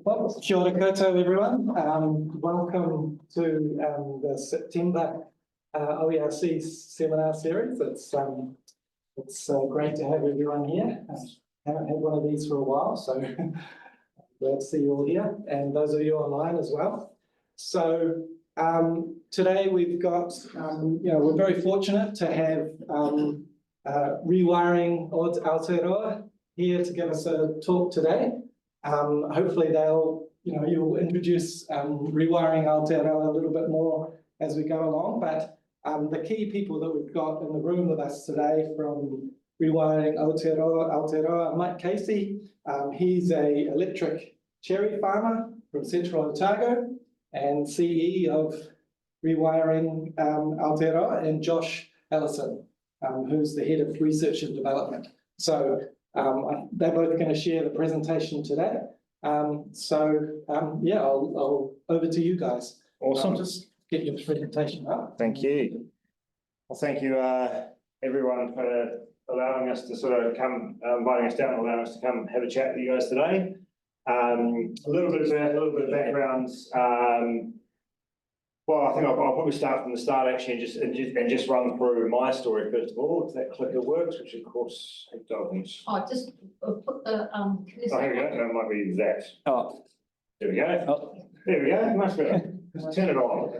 Well, kia ora koutou, everyone. Welcome to the September OERC seminar series. It's great to have everyone here. Haven't had one of these for a while, so glad to see you all here, and those of you online as well. So today we've got, we're very fortunate to have Rewiring Aotearoa here to give us a talk today. Hopefully you'll introduce Rewiring Aotearoa a little bit more as we go along, but the key people that we've got in the room with us today from Rewiring Aotearoa, Mike Casey. He's a electric cherry farmer from Central Otago and CE of Rewiring Aotearoa, and Josh Ellison, who's the head of research and development. So they're both going to share the presentation today. I'll over to you guys. Awesome. Just get your presentation up. Thank you. Well, thank you, everyone, for allowing us to inviting us down and allowing us to come have a chat with you guys today. A little bit of background. Well, I think I'll probably start from the start actually, and just run through my story first of all. If that clicker works, which of course it doesn't. Oh, just put the Oh, here we go. That might be that. Oh, There we go. oh. There we go. Much better. Just turn it on.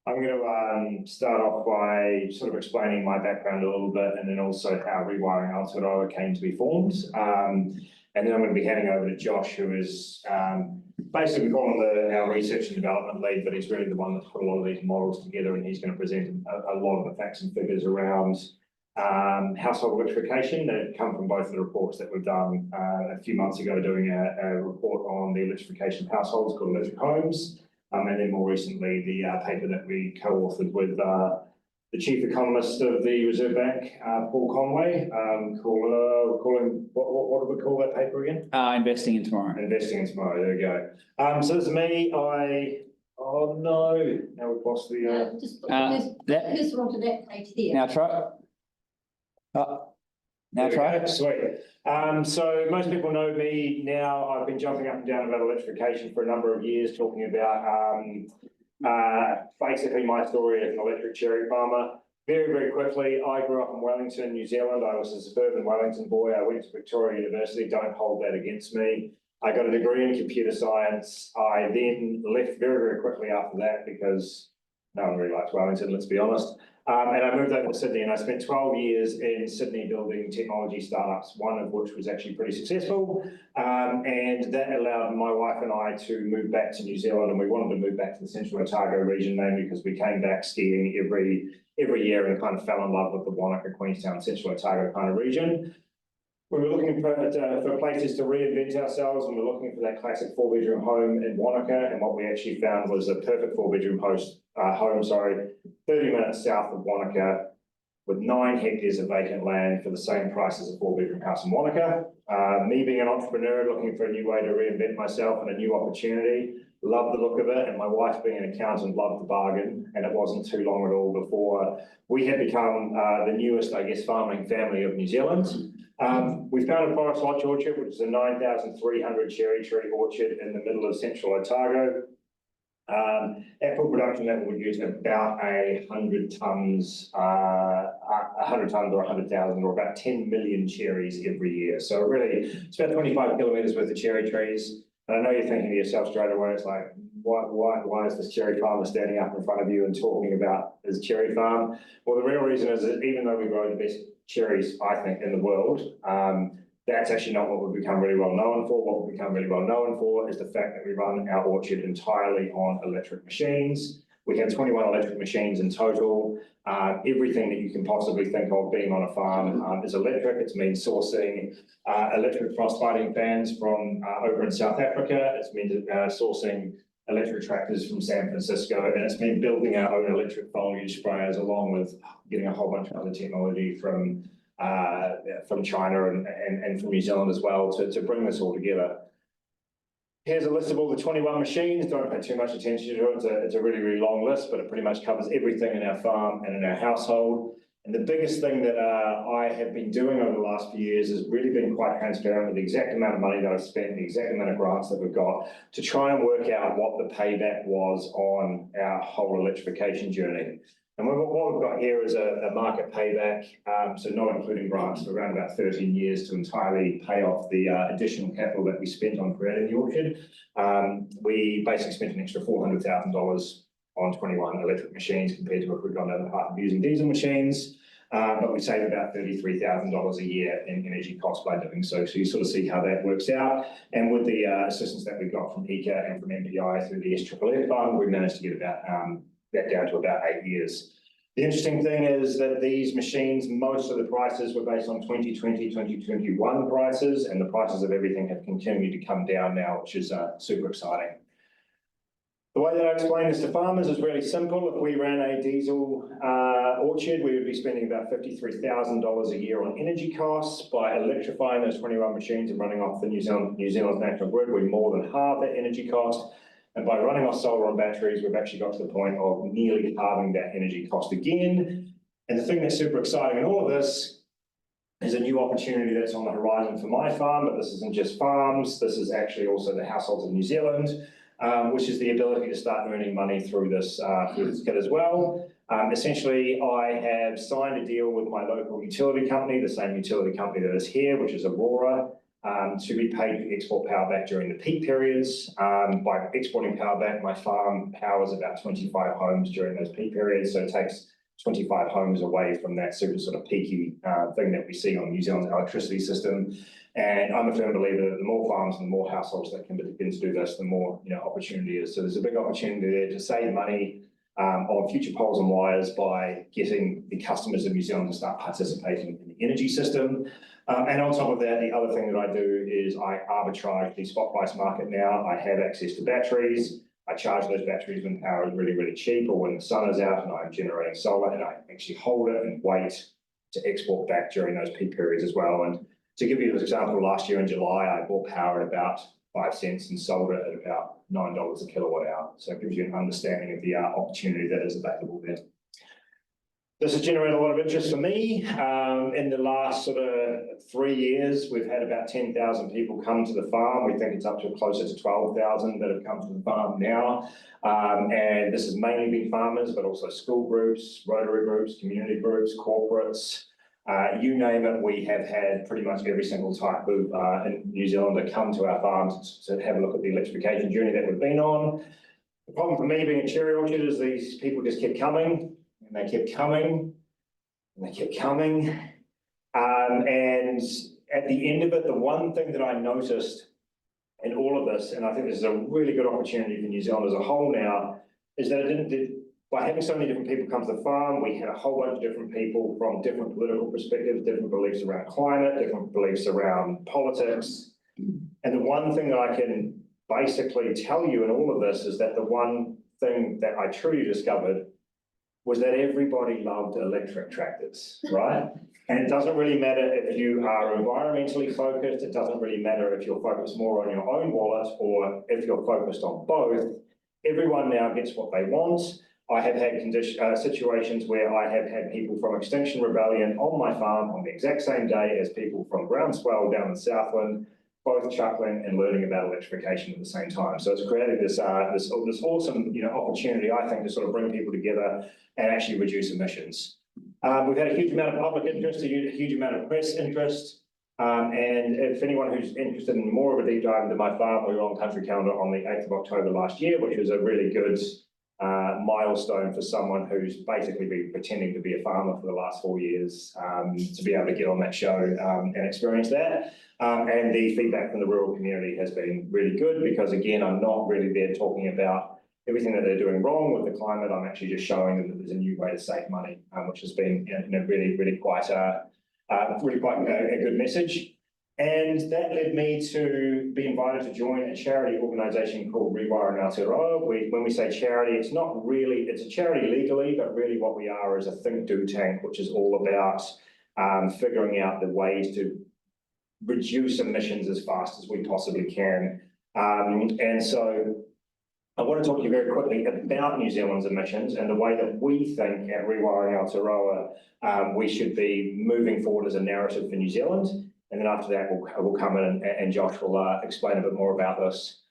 I'm going to start off by sort of explaining my background a little bit, and then also how Rewiring Aotearoa came to be formed. And then I'm going to be handing over to Josh, who is basically our research and development lead, but he's really the one that's put a lot of these models together, and he's going to present a lot of the facts and figures around household electrification that come from both the reports that we've done a few months ago, doing a report on the electrification of households called Electric Homes, and then more recently the paper that we co-authored with the chief economist of the Reserve Bank, Paul Conway, calling what do we call that paper again? Investing in Tomorrow. Investing in Tomorrow. There we go. So this is me. Oh no! Now we've lost the. just put cursor onto that page there. Now try. Now try. Sweet. So most people know me now. I've been jumping up and down about electrification for a number of years, talking about basically my story as an electric cherry farmer. Very, very quickly, I grew up in Wellington, New Zealand. I was a suburban Wellington boy. I went to Victoria University. Don't hold that against me. I got a degree in computer science. I then left very, very quickly after that because no one really likes Wellington, let's be honest. And I moved over to Sydney, and I spent 12 years in Sydney building technology startups, one of which was actually pretty successful. And that allowed my wife and I to move back to New Zealand, and we wanted to move back to the Central Otago region, mainly because we came back skiing every year and kind of fell in love with the Wanaka, Queenstown, Central Otago kind of region. We were looking for places to reinvent ourselves, and we're looking for that classic 4-bedroom home in Wanaka, and what we actually found was a perfect 4-bedroom home, 30 minutes south of Wanaka, with 9 hectares of vacant land for the same price as a 4-bedroom house in Wanaka. Me being an entrepreneur, looking for a new way to reinvent myself and a new opportunity, loved the look of it, and my wife being an accountant loved the bargain, and it wasn't too long at all before we had become the newest, I guess, farming family of New Zealand. We found a forest lodge orchard, which is a 9,300 cherry tree orchard in the middle of Central Otago. At full production level, we use about 100 tons or 100,000 or about 10 million cherries every year. So really, it's about 25 kilometres worth of cherry trees. And I know you're thinking to yourself straight away, it's like, why is this cherry farmer standing up in front of you and talking about his cherry farm? Well, the real reason is that even though we grow the best cherries, I think, in the world, that's actually not what we've become really well known for. What we've become really well known for is the fact that we run our orchard entirely on electric machines. We have 21 electric machines in total. Everything that you can possibly think of being on a farm is electric. It's means sourcing electric frost fighting fans from over in South Africa. It's means sourcing electric tractors from San Francisco, and it's meant building our own electric foliage sprayers, along with getting a whole bunch of other technology from China and from New Zealand as well to bring this all together. Here's a list of all the 21 machines. Don't pay too much attention to it. It's a really, really long list, but it pretty much covers everything in our farm and in our household. And the biggest thing that I have been doing over the last few years is really been quite transparent with the exact amount of money that I've spent, the exact amount of grants that we've got, to try and work out what the payback was on our whole electrification journey. And what we've got here is a market payback, so not including grants, for around about 13 years to entirely pay off the additional capital that we spent on creating the orchard. We basically spent an extra $400,000 on 21 electric machines compared to if we'd gone down the path of using diesel machines. But we save about $33,000 a year in energy costs by doing so. So you sort of see how that works out. And with the assistance that we got from ECA and from MPI through the SFFF fund, we managed to get about that down to about 8 years. The interesting thing is that these machines, most of the prices were based on 2020, 2021 prices, and the prices of everything have continued to come down now, which is super exciting. The way that I explain this to farmers is really simple. If we ran a diesel orchard, we would be spending about $53,000 a year on energy costs. By electrifying those 21 machines and running off the New Zealand's national grid, we more than halve that energy cost. And by running off solar and batteries, we've actually got to the point of nearly halving that energy cost again. And the thing that's super exciting in all of this is a new opportunity that's on the horizon for my farm, but this isn't just farms, this is actually also the households of New Zealand. Which is the ability to start earning money through this kit as well. Essentially, I have signed a deal with my local utility company, the same utility company that is here, which is Aurora, to be paid to export power back during the peak periods. By exporting power back, my farm powers about 25 homes during those peak periods, so it takes 25 homes away from that super sort of peaky thing that we see on New Zealand's electricity system. And I'm a firm believer that the more farms and the more households that can begin to do this, the more opportunity is. So there's a big opportunity there to save money on future poles and wires by getting the customers of New Zealand to start participating in the energy system. And on top of that, the other thing that I do is I arbitrage the spot price market now. I have access to batteries. I charge those batteries when power is really, really cheap, or when the sun is out and I'm generating solar, and I actually hold it and wait to export back during those peak periods as well. And to give you an example, last year in July, I bought power at about 5 cents and sold it at about $9 a kilowatt hour. So it gives you an understanding of the opportunity that is available there. This has generated a lot of interest for me. In the last sort of 3 years, we've had about 10,000 people come to the farm. We think it's up to closer to 12,000 that have come to the farm now. And this has mainly been farmers, but also school groups, Rotary groups, community groups, corporates. You name it, we have had pretty much every single type of in New Zealand that come to our farms to have a look at the electrification journey that we've been on. The problem for me being a cherry orchard is these people just kept coming, and they kept coming, and they kept coming. And at the end of it, the one thing that I noticed in all of this, and I think this is a really good opportunity for New Zealand as a whole now, is that by having so many different people come to the farm, we had a whole bunch of different people from different political perspectives, different beliefs around climate, different beliefs around politics. And the one thing that I can basically tell you in all of this is that the one thing that I truly discovered was that everybody loved electric tractors, right? And it doesn't really matter if you are environmentally focused, it doesn't really matter if you're focused more on your own wallet or if you're focused on both. Everyone now gets what they want. I have had situations where I have had people from Extinction Rebellion on my farm on the exact same day as people from Groundswell down in Southland, both chuckling and learning about electrification at the same time. So it's created this awesome opportunity, I think, to sort of bring people together and actually reduce emissions. We've had a huge amount of public interest, a huge amount of press interest. And if anyone who's interested in more of a deep dive into my farm, we were on Country Calendar on the 8th of October last year, which was a really good milestone for someone who's basically been pretending to be a farmer for the last 4 years, to be able to get on that show and experience that. And the feedback from the rural community has been really good because, again, I'm not really there talking about everything that they're doing wrong with the climate. I'm actually just showing them that there's a new way to save money, which has been really quite a good message. And that led me to be invited to join a charity organisation called Rewiring Aotearoa. When we say charity, it's a charity legally, but really what we are is a think-do tank, which is all about figuring out the ways to reduce emissions as fast as we possibly can. And so I want to talk to you very quickly about New Zealand's emissions and the way that we think at Rewiring Aotearoa we should be moving forward as a narrative for New Zealand. And then after that, we'll come in and Josh will explain a bit more about this.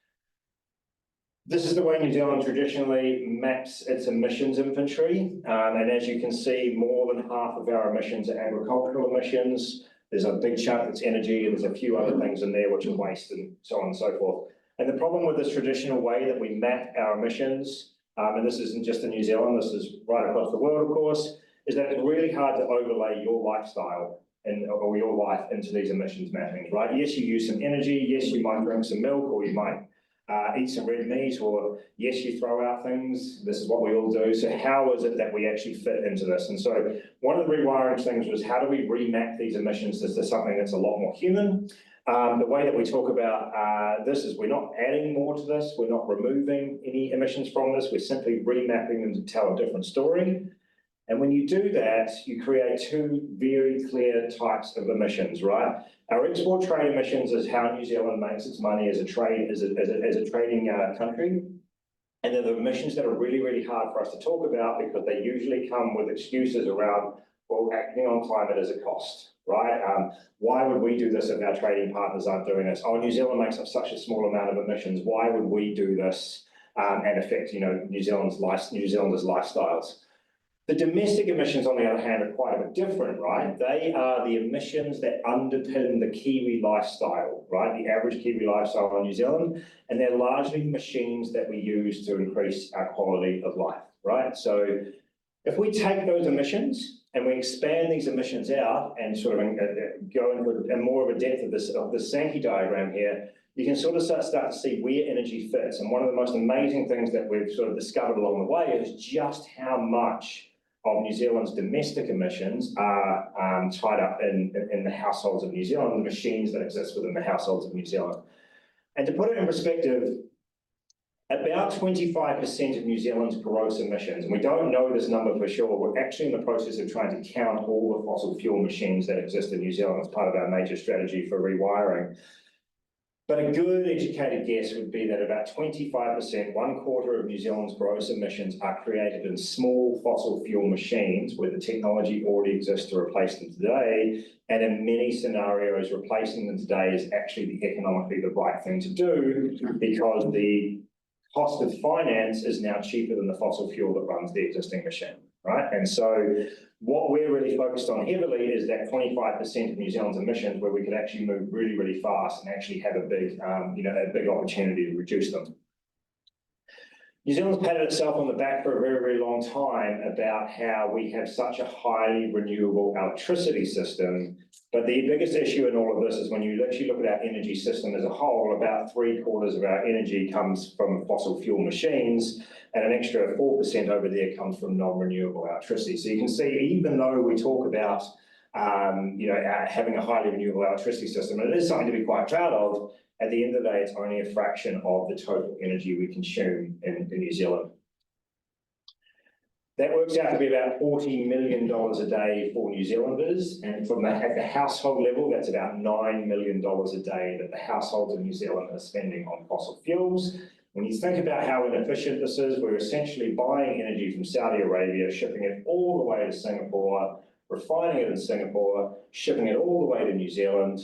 This is the way New Zealand traditionally maps its emissions inventory. And as you can see, more than half of our emissions are agricultural emissions. There's a big chunk that's energy, and there's a few other things in there which are waste and so on and so forth. And the problem with this traditional way that we map our emissions, and this isn't just in New Zealand, this is right across the world, of course, is that it's really hard to overlay your lifestyle or your life into these emissions mappings, right? Yes, you use some energy. Yes, you might drink some milk, or you might eat some red meat, or yes, you throw out things. This is what we all do. So how is it that we actually fit into this? And so one of the rewiring things was, how do we remap these emissions to something that's a lot more human? The way that we talk about this is we're not adding more to this. We're not removing any emissions from this. We're simply remapping them to tell a different story. And when you do that, you create two very clear types of emissions, right? Our export trade emissions is how New Zealand makes its money as a trading country. And they're the emissions that are really, really hard for us to talk about because they usually come with excuses around, well, acting on climate is a cost, right? Why would we do this if our trading partners aren't doing this? Oh, New Zealand makes up such a small amount of emissions. Why would we do this and affect, New Zealanders' lifestyles? The domestic emissions, on the other hand, are quite a bit different, right? They are the emissions that underpin the Kiwi lifestyle, right? The average Kiwi lifestyle in New Zealand. And they're largely machines that we use to increase our quality of life, right? So if we take those emissions and we expand these emissions out and sort of go into more of a depth of this Sankey diagram here, you can sort of start to see where energy fits. And one of the most amazing things that we've sort of discovered along the way is just how much of New Zealand's domestic emissions are tied up in the households of New Zealand, the machines that exist within the households of New Zealand. And to put it in perspective, about 25% of New Zealand's gross emissions, and we don't know this number for sure, we're actually in the process of trying to count all the fossil fuel machines that exist in New Zealand as part of our major strategy for rewiring. But a good educated guess would be that about 25%, 1/4 of New Zealand's gross emissions are created in small fossil fuel machines where the technology already exists to replace them today. And in many scenarios, replacing them today is actually economically the right thing to do because the cost of finance is now cheaper than the fossil fuel that runs the existing machine, right? And so what we're really focused on heavily is that 25% of New Zealand's emissions where we could actually move really, really fast and actually have a big, a big opportunity to reduce them. New Zealand's patted itself on the back for a very, very long time about how we have such a highly renewable electricity system. But the biggest issue in all of this is when you actually look at our energy system as a whole, about 3/4 of our energy comes from fossil fuel machines, and an extra 4% over there comes from non-renewable electricity. So you can see, even though we talk about having a highly renewable electricity system, and it is something to be quite proud of, at the end of the day, it's only a fraction of the total energy we consume in New Zealand. That works out to be about $40 million a day for New Zealanders, and from at the household level, that's about $9 million a day that the households in New Zealand are spending on fossil fuels. When you think about how inefficient this is, we're essentially buying energy from Saudi Arabia, shipping it all the way to Singapore, refining it in Singapore, shipping it all the way to New Zealand,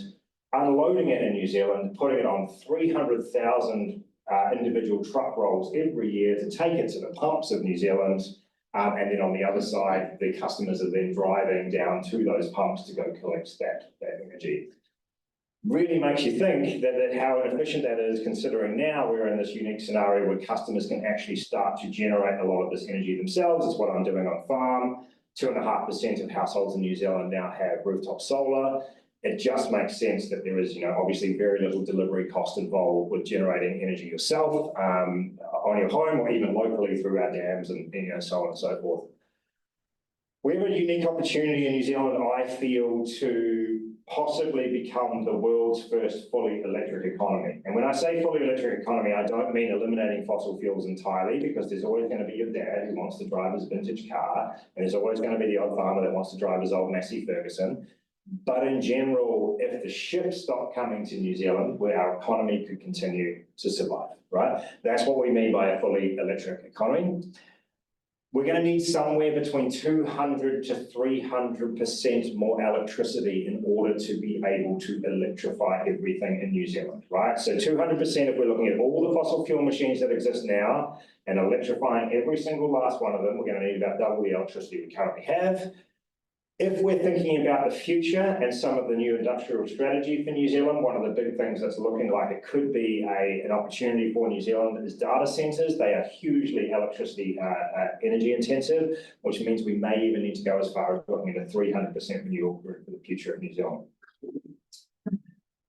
unloading it in New Zealand, putting it on 300,000 individual truck rolls every year to take it to the pumps of New Zealand. And then on the other side, the customers are then driving down to those pumps to go collect that energy. Really makes you think that how inefficient that is, considering now we're in this unique scenario where customers can actually start to generate a lot of this energy themselves. It's what I'm doing on farm. 2.5% of households in New Zealand now have rooftop solar. It just makes sense that there is, obviously very little delivery cost involved with generating energy yourself on your home or even locally through our dams and so on and so forth. We have a unique opportunity in New Zealand, I feel, to possibly become the world's first fully electric economy. And when I say fully electric economy, I don't mean eliminating fossil fuels entirely, because there's always going to be your dad who wants to drive his vintage car, and there's always going to be the old farmer that wants to drive his old Massey Ferguson. But in general, if the ships stop coming to New Zealand, where our economy could continue to survive, right? That's what we mean by a fully electric economy. We're going to need somewhere between 200 to 300% more electricity in order to be able to electrify everything in New Zealand, right? So 200% if we're looking at all the fossil fuel machines that exist now and electrifying every single last one of them, we're going to need about double the electricity we currently have. If we're thinking about the future and some of the new industrial strategy for New Zealand, one of the big things that's looking like it could be an opportunity for New Zealand is data centres. They are hugely electricity energy intensive, which means we may even need to go as far as looking at a 300% renewable grid for the future of New Zealand.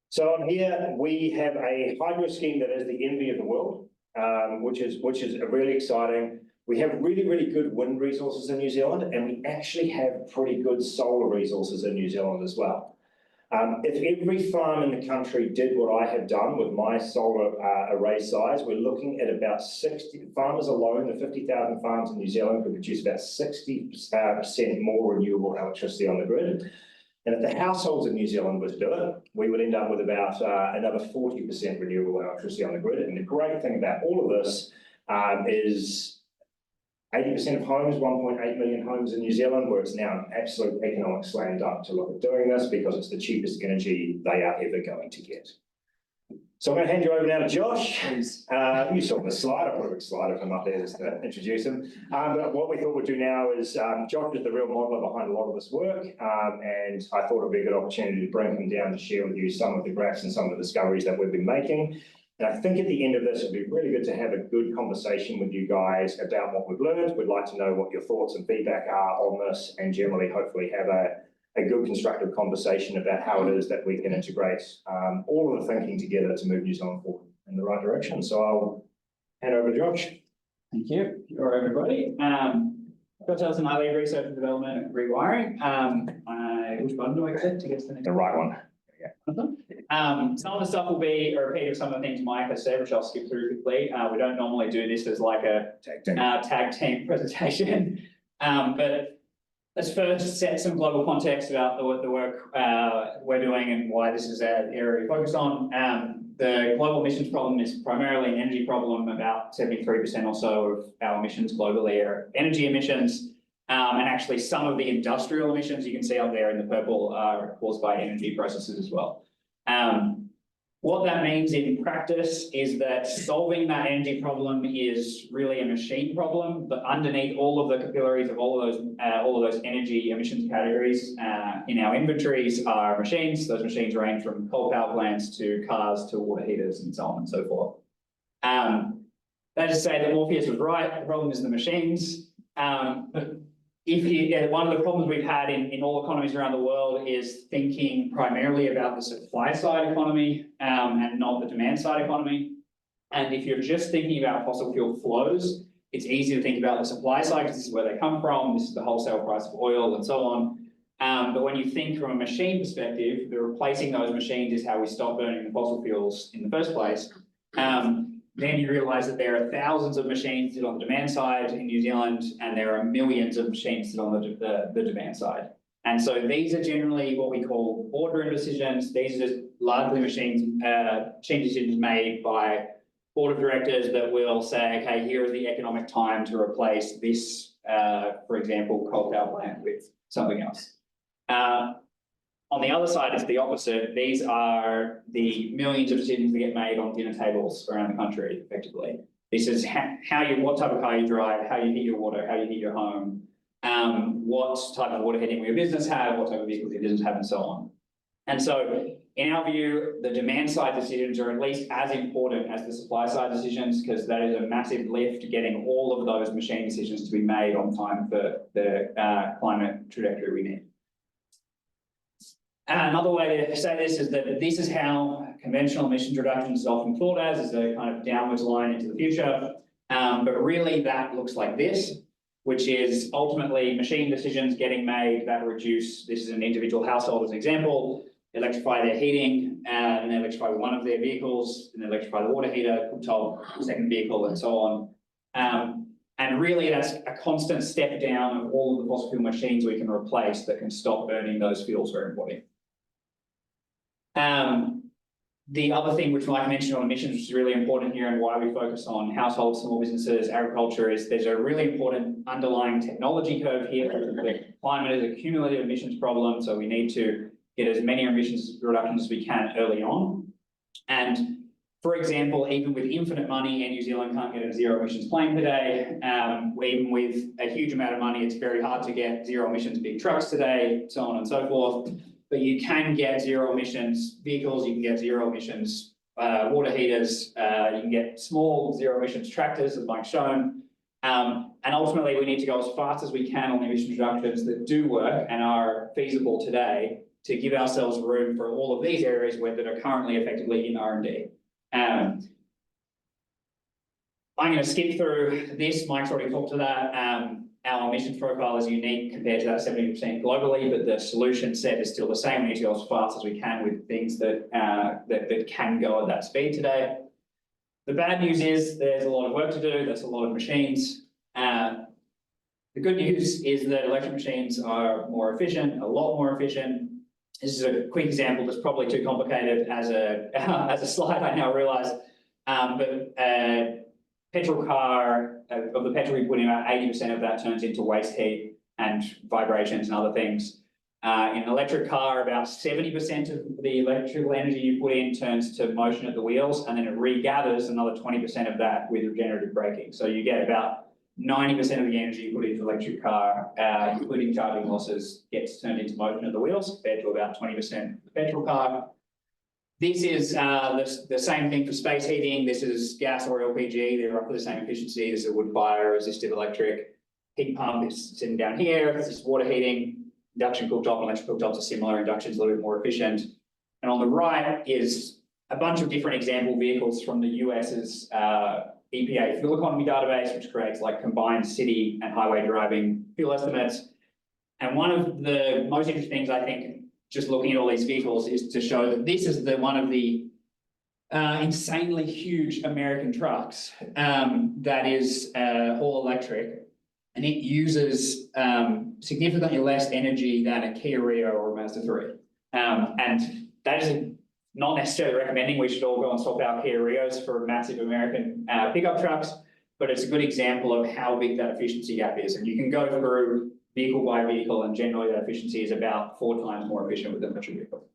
So on here, we have a hydro scheme that is the envy of the world, which is really exciting. We have really, really good wind resources in New Zealand, and we actually have pretty good solar resources in New Zealand as well. If every farm in the country did what I have done with my solar array size, we're looking at about 60 farmers alone. The 50,000 farms in New Zealand could produce about 60% more renewable electricity on the grid. And if the households in New Zealand was to do it, we would end up with about another 40% renewable electricity on the grid. And the great thing about all of this is 80% of homes, 1.8 million homes in New Zealand, where it's now an absolute economic slam dunk to look at doing this because it's the cheapest energy they are ever going to get. So I'm going to hand you over now to Josh. You saw the slide. I put a big slide of him up there just to introduce him. But what we thought we'd do now is Josh is the real modeler behind a lot of this work, and I thought it would be a good opportunity to bring him down to share with you some of the graphs and some of the discoveries that we've been making. And I think at the end of this, it'd be really good to have a good conversation with you guys about what we've learned. We'd like to know what your thoughts and feedback are on this, and generally, hopefully, have a good constructive conversation about how it is that we can integrate all of the thinking together to move New Zealand forward in the right direction. So I'll hand over to Josh. Thank you. Hello, everybody. Josh Ellison, I lead research and development at Rewiring. Which button do I click to get to the next? The right one. Some of the stuff will be a repeat of some of the things Mike has said, which I'll skip through quickly. We don't normally do this as like a tag team presentation, but let's first set some global context about the work we're doing and why this is an area we focus on. The global emissions problem is primarily an energy problem. About 73% or so of our emissions globally are energy emissions. And actually some of the industrial emissions you can see up there in the purple are caused by energy processes as well. What that means in practice is that solving that energy problem is really a machine problem, but underneath all of the capillaries of all of those energy emissions categories in our inventories are machines. Those machines range from coal power plants to cars to water heaters and so on and so forth. That is to say that Morpheus was right. The problem is the machines. One of the problems we've had in all economies around the world is thinking primarily about the supply side economy and not the demand side economy. And if you're just thinking about fossil fuel flows, it's easy to think about the supply side because this is where they come from. This is the wholesale price of oil and so on. But when you think from a machine perspective, the replacing those machines is how we stop burning the fossil fuels in the first place. Then you realise that there are thousands of machines sit on the demand side in New Zealand, and there are millions of machines sit on the demand side. And so these are generally what we call boardroom decisions. These are just largely machine decisions made by board of directors that will say, okay, here is the economic time to replace this, for example, coal power plant with something else. On the other side, it's the opposite. These are the millions of decisions that get made on dinner tables around the country, effectively. This is what type of car you drive, how you heat your water, how you heat your home, what type of water heating will your business have, what type of vehicles your business have, and so on. And so, in our view, the demand side decisions are at least as important as the supply side decisions, because that is a massive lift getting all of those machine decisions to be made on time for the climate trajectory we need. Another way to say this is that this is how conventional emissions reduction is often thought as a kind of downwards line into the future. But really that looks like this, which is ultimately machine decisions getting made that reduce, this is an individual household as an example, electrify their heating, and then electrify one of their vehicles, and then electrify the water heater, cooktop, second vehicle, and so on. And really that's a constant step down of all of the fossil fuel machines we can replace that can stop burning those fuels very important. The other thing which Mike mentioned on emissions, which is really important here and why we focus on households, small businesses, agriculture, is there's a really important underlying technology curve here. The climate is a cumulative emissions problem, so we need to get as many emissions reductions as we can early on. And for example, even with infinite money, and New Zealand can't get a zero emissions plane today, even with a huge amount of money, it's very hard to get zero emissions big trucks today, so on and so forth. But you can get zero emissions vehicles, you can get zero emissions water heaters, you can get small zero emissions tractors, as Mike's shown. And ultimately, we need to go as fast as we can on the emission reductions that do work and are feasible today to give ourselves room for all of these areas that are currently effectively in R&D. I'm going to skip through this. Mike's already talked to that. Our emissions profile is unique compared to that 70% globally, but the solution set is still the same. We need to go as fast as we can with things that can go at that speed today. The bad news is there's a lot of work to do. There's a lot of machines. The good news is that electric machines are more efficient, a lot more efficient. This is a quick example that's probably too complicated as a slide, I now realise. But petrol car, of the petrol we put in, about 80% of that turns into waste heat and vibrations and other things. In an electric car, about 70% of the electrical energy you put in turns to motion at the wheels, and then it regathers another 20% of that with regenerative braking. So you get about 90% of the energy you put into an electric car, including charging losses, gets turned into motion at the wheels, compared to about 20% of the petrol car. This is the same thing for space heating. This is gas or LPG. They're roughly the same efficiency. This is a wood fire, resistive electric. Heat pump is sitting down here. This is water heating. Induction cooktop and electric cooktops are similar. Induction's a little bit more efficient. And on the right is a bunch of different example vehicles from the US's EPA fuel economy database, which creates like combined city and highway driving fuel estimates. And one of the most interesting things, I think, just looking at all these vehicles, is to show that this is one of the insanely huge American trucks that is all electric, and it uses significantly less energy than a Kia Rio or a Mazda 3. And that is not necessarily recommending we should all go and swap our Kia Rios for massive American pickup trucks, but it's a good example of how big that efficiency gap is. And you can go through vehicle by vehicle, and generally that efficiency is about 4 times more efficient with an electric vehicle.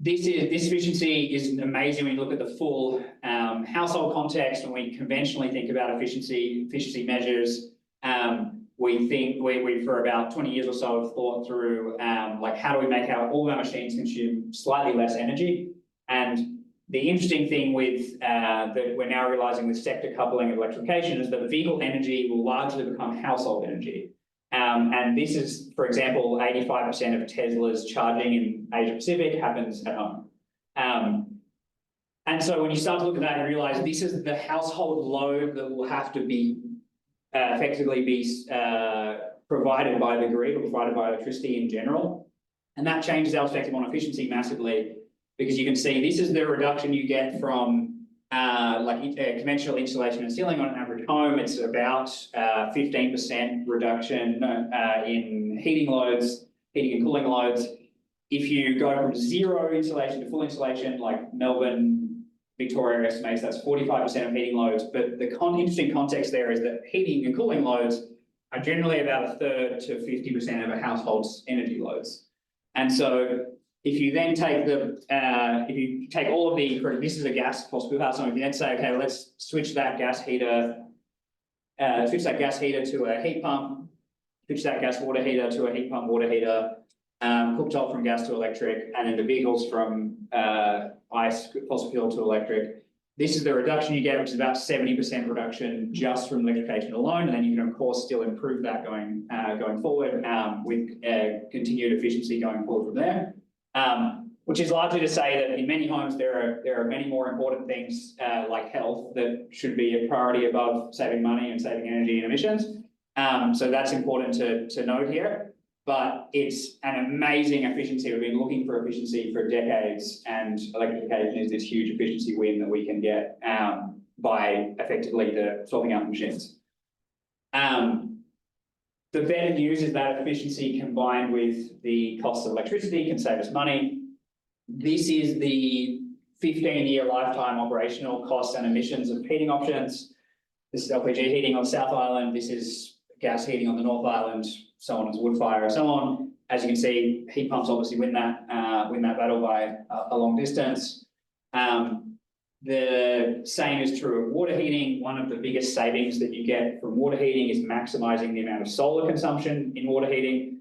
This efficiency is amazing when you look at the full household context. When we conventionally think about efficiency measures, we for about 20 years or so have thought through like how do we make all of our machines consume slightly less energy. And the interesting thing with that we're now realizing with sector coupling of electrification is that vehicle energy will largely become household energy. And this is, for example, 85% of Tesla's charging in Asia Pacific happens at home. And so when you start to look at that and realize this is the household load that will have to be effectively be provided by the grid or provided by electricity in general. And that changes our perspective on efficiency massively, because you can see this is the reduction you get from conventional insulation and ceiling on an average home. It's about 15% reduction in heating and cooling loads. If you go from zero insulation to full insulation, like Melbourne, Victoria estimates that's 45% of heating loads. But the interesting context there is that heating and cooling loads are generally about 1/3 to 50% of a household's energy loads. And so if you then take all of this is a gas fossil fuel house, so if you then say, okay, let's switch that gas heater to a heat pump, switch that gas water heater to a heat pump water heater, cooktop from gas to electric, and then the vehicles from ICE fossil fuel to electric. This is the reduction you get, which is about 70% reduction just from electrification alone, and then you can of course still improve that going forward with continued efficiency going forward from there. Which is largely to say that in many homes there are many more important things like health that should be a priority above saving money and saving energy and emissions. So that's important to note here. But it's an amazing efficiency. We've been looking for efficiency for decades, and electrification is this huge efficiency win that we can get by effectively swapping out machines. The better news is that efficiency combined with the cost of electricity can save us money. This is the 15-year lifetime operational costs and emissions of heating options. This is LPG heating on the South Island. This is gas heating on the North Island. So on as wood fire and so on. As you can see, heat pumps obviously win that battle by a long distance. The same is true of water heating. One of the biggest savings that you get from water heating is maximising the amount of solar consumption in water heating.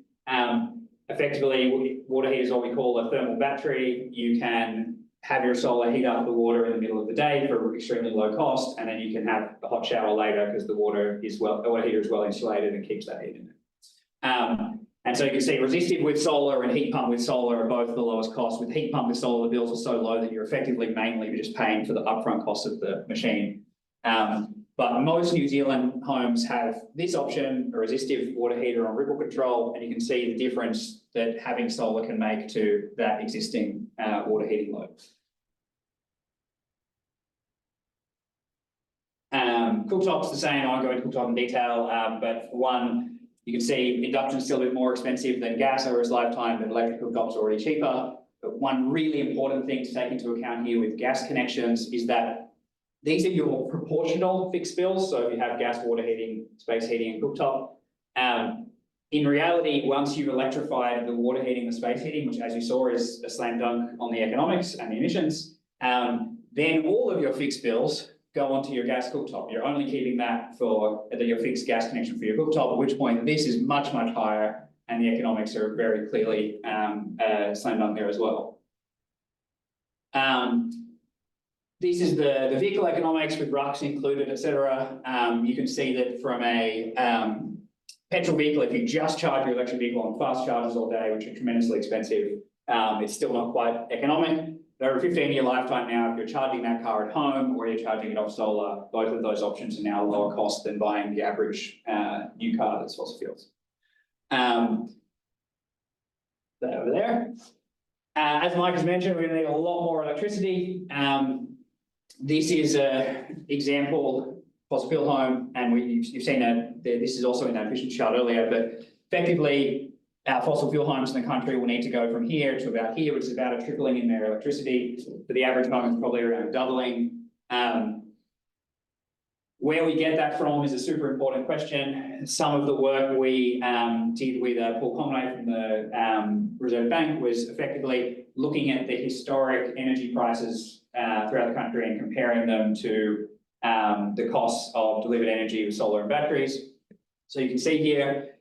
Effectively, water heat is what we call a thermal battery. You can have your solar heat up the water in the middle of the day for extremely low cost, and then you can have a hot shower later because the water heater is well insulated and keeps that heat in it. And so you can see resistive with solar and heat pump with solar are both the lowest cost. With heat pump with solar, the bills are so low that you're effectively mainly just paying for the upfront cost of the machine. But most New Zealand homes have this option, a resistive water heater on ripple control, and you can see the difference that having solar can make to that existing water heating load. Cooktops the same, I won't go into cooktop in detail, but one, you can see induction is still a bit more expensive than gas over its lifetime, but electric cooktop's already cheaper. But one really important thing to take into account here with gas connections is that these are your proportional fixed bills. So if you have gas, water heating, space heating, and cooktop. In reality, once you've electrified the water heating, the space heating, which as you saw is a slam dunk on the economics and the emissions, then all of your fixed bills go onto your gas cooktop. You're only keeping that for your fixed gas connection for your cooktop, at which point this is much, much higher and the economics are very clearly slammed on there as well. This is the vehicle economics with RUCs included, etc. You can see that from a petrol vehicle, if you just charge your electric vehicle on fast chargers all day, which are tremendously expensive, it's still not quite economic. Over a 15-year lifetime now, if you're charging that car at home or you're charging it off solar, both of those options are now lower cost than buying the average new car that's fossil fuels. That over there. As Mike has mentioned, we're going to need a lot more electricity. This is an example fossil fuel home, and you've seen that this is also in that efficiency chart earlier, but effectively, our fossil fuel homes in the country will need to go from here to about here, which is about a tripling in their electricity. For the average home, it's probably around doubling. Where we get that from is a super important question. Some of the work we did with Paul Conway from the Reserve Bank was effectively looking at the historic energy prices throughout the country and comparing them to the costs of delivered energy with solar and batteries. So you can see here,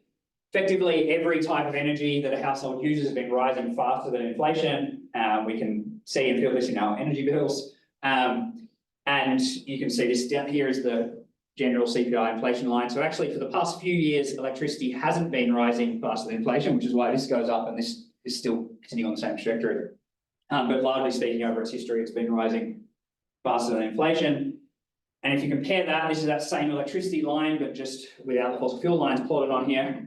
effectively, every type of energy that a household uses has been rising faster than inflation. We can see and feel this in our energy bills. And you can see this down here is the general CPI inflation line. So actually, for the past few years, electricity hasn't been rising faster than inflation, which is why this goes up and this is still continuing on the same trajectory. But largely speaking, over its history, it's been rising faster than inflation. And if you compare that, this is that same electricity line, but just without the fossil fuel lines plotted on here.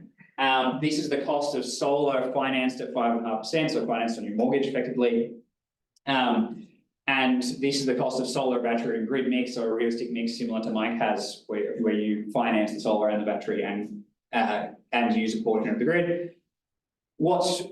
This is the cost of solar financed at 5.5%, so financed on your mortgage effectively. And this is the cost of solar, battery, and grid mix, or a realistic mix similar to Mike has, where you finance the solar and the battery and use a portion of the grid. What's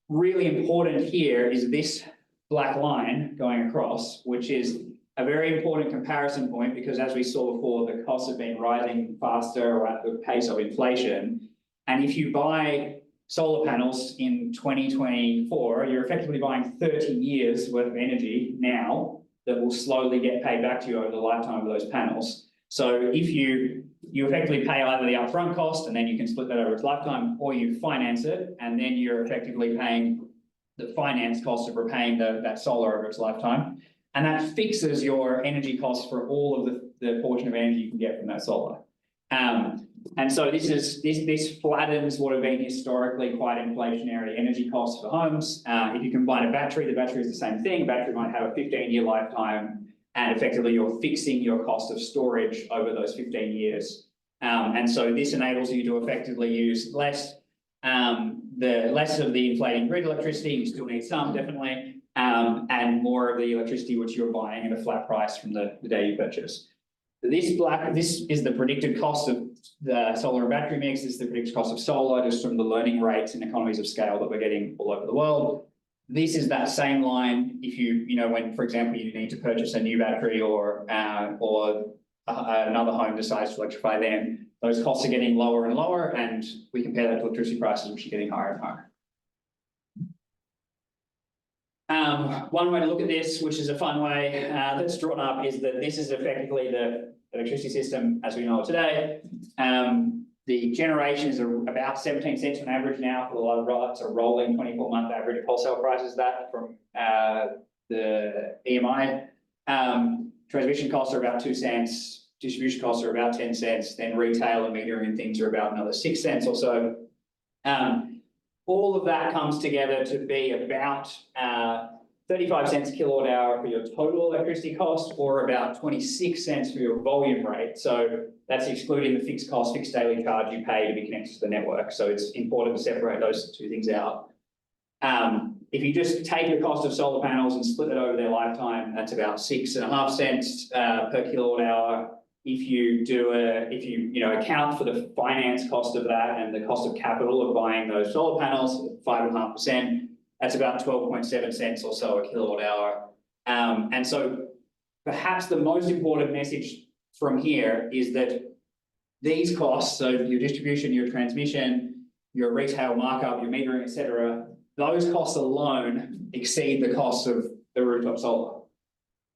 really important here is this black line going across, which is a very important comparison point, because as we saw before, the costs have been rising faster or at the pace of inflation. And if you buy solar panels in 2024, you're effectively buying 13 years worth of energy now that will slowly get paid back to you over the lifetime of those panels. So if you effectively pay either the upfront cost and then you can split that over its lifetime, or you finance it and then you're effectively paying the finance cost of repaying that solar over its lifetime. And that fixes your energy costs for all of the portion of energy you can get from that solar. And so this flattens what have been historically quite inflationary energy costs for homes. If you combine a battery, the battery is the same thing. Battery might have a 15-year lifetime, and effectively you're fixing your cost of storage over those 15 years. And so this enables you to effectively use less of the inflating grid electricity. You still need some, definitely, and more of the electricity which you're buying at a flat price from the day you purchase. This is the predicted cost of the solar and battery mix. This is the predicted cost of solar, just from the learning rates and economies of scale that we're getting all over the world. This is that same line. If when, for example, you need to purchase a new battery or another home decides to electrify them, those costs are getting lower and lower, and we compare that to electricity prices, which are getting higher and higher. One way to look at this, which is a fun way that's drawn up, is that this is effectively the electricity system as we know it today. The generation is about 17 cents on average now for a lot of it's a rolling 24-month average of wholesale prices that from the EMI. Transmission costs are about 2 cents, distribution costs are about 10 cents, then retail and metering and things are about another 6 cents or so. All of that comes together to be about 35 cents a kilowatt hour for your total electricity cost, or about 26 cents for your volume rate. So that's excluding the fixed cost, fixed daily charge you pay to be connected to the network. So it's important to separate those two things out. If you just take the cost of solar panels and split it over their lifetime, that's about 6.5 cents per kilowatt hour. If you account for the finance cost of that and the cost of capital of buying those solar panels, 5.5%, that's about 12.7 cents or so a kilowatt hour. And so perhaps the most important message from here is that these costs, so your distribution, your transmission, your retail markup, your metering, etc., those costs alone exceed the costs of the rooftop solar.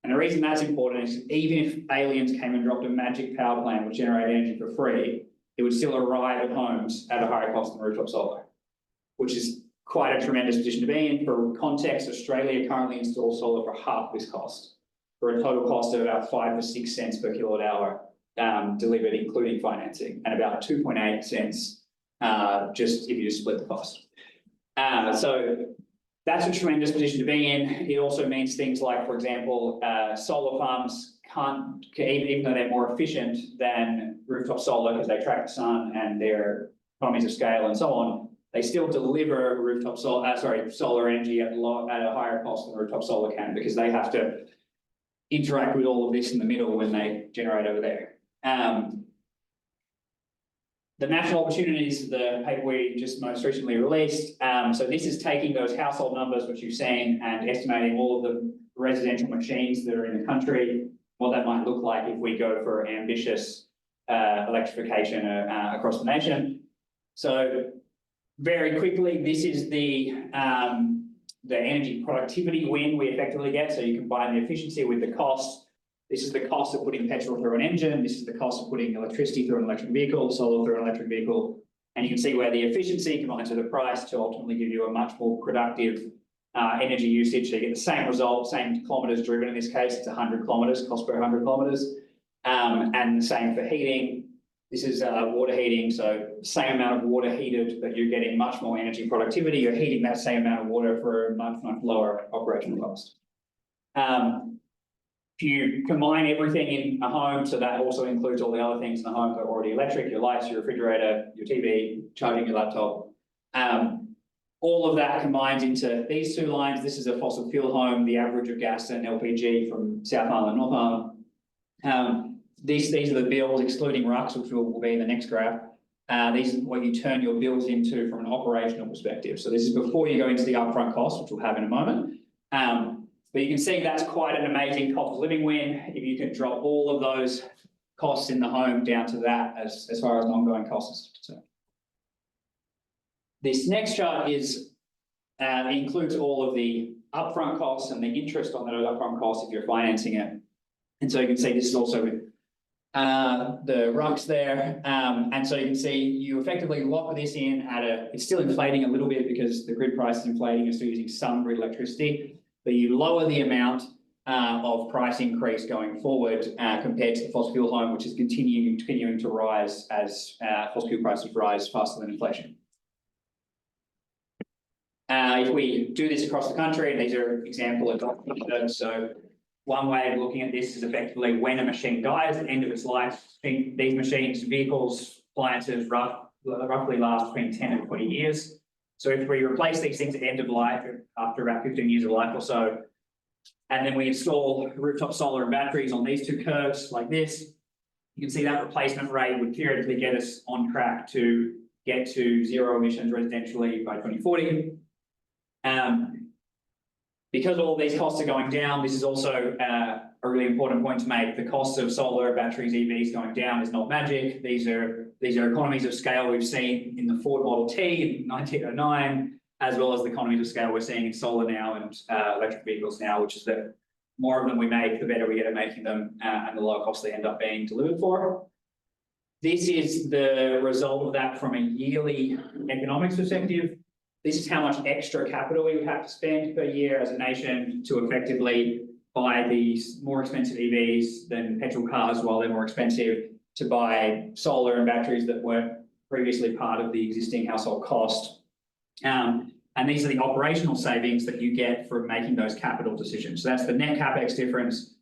And the reason that's important is even if aliens came and dropped a magic power plant which generated energy for free, it would still arrive at homes at a higher cost than rooftop solar, which is quite a tremendous position to be in. For context, Australia currently installs solar for half this cost, for a total cost of about 5 to 6 cents per kilowatt hour delivered, including financing, and about 2.8 cents just if you just split the cost. So that's a tremendous position to be in. It also means things like, for example, solar farms can't, even though they're more efficient than rooftop solar because they track the sun and their economies of scale and so on, they still deliver rooftop solar energy at a higher cost than rooftop solar can, because they have to interact with all of this in the middle when they generate over there. The national opportunities, the paper we just most recently released. So this is taking those household numbers which you've seen and estimating all of the residential machines that are in the country, what that might look like if we go for ambitious electrification across the nation. So very quickly, this is the energy productivity win we effectively get. So you combine the efficiency with the cost. This is the cost of putting petrol through an engine. This is the cost of putting electricity through an electric vehicle, solar through an electric vehicle. And you can see where the efficiency combines with the price to ultimately give you a much more productive energy usage. So you get the same result, same kilometres driven in this case. It's 100 kilometres, cost per 100 kilometres. And the same for heating. This is water heating, so same amount of water heated, but you're getting much more energy productivity. You're heating that same amount of water for a much, much lower operational cost. If you combine everything in a home, so that also includes all the other things in the home that are already electric, your lights, your refrigerator, your TV, charging your laptop, all of that combines into these two lines. This is a fossil fuel home, the average of gas and LPG from South Island, North Island. These are the bills excluding RUCs, which will be in the next graph. These are what you turn your bills into from an operational perspective. So this is before you go into the upfront cost, which we'll have in a moment. But you can see that's quite an amazing cost of living win if you can drop all of those costs in the home down to that as far as an ongoing cost is concerned. This next chart includes all of the upfront costs and the interest on those upfront costs if you're financing it. And so you can see this is also with the RUCs there. And so you can see you effectively lock this in at it's still inflating a little bit because the grid price is inflating, you're still using some grid electricity, but you lower the amount of price increase going forward compared to the fossil fuel home, which is continuing to rise as fossil fuel prices rise faster than inflation. If we do this across the country, these are example adoptions. So one way of looking at this is effectively when a machine dies at the end of its life. These machines, vehicles, appliances roughly last between 10 and 20 years. So if we replace these things at the end of life, after about 15 years of life or so, and then we install rooftop solar and batteries on these two curves like this, You can see that replacement rate would theoretically get us on track to get to zero emissions residentially by 2040. Because all these costs are going down, this is also a really important point to make. The cost of solar, batteries, EVs going down is not magic. These are economies of scale we've seen in the Ford Model T in 1909, as well as the economies of scale we're seeing in solar now and electric vehicles now, which is that more of them we make, the better we get at making them, and the lower cost they end up being delivered for. This is the result of that from a yearly economics perspective. This is how much extra capital we would have to spend per year as a nation to effectively buy these more expensive EVs than petrol cars, while they're more expensive, to buy solar and batteries that weren't previously part of the existing household cost. And these are the operational savings that you get from making those capital decisions. So that's the net capex difference.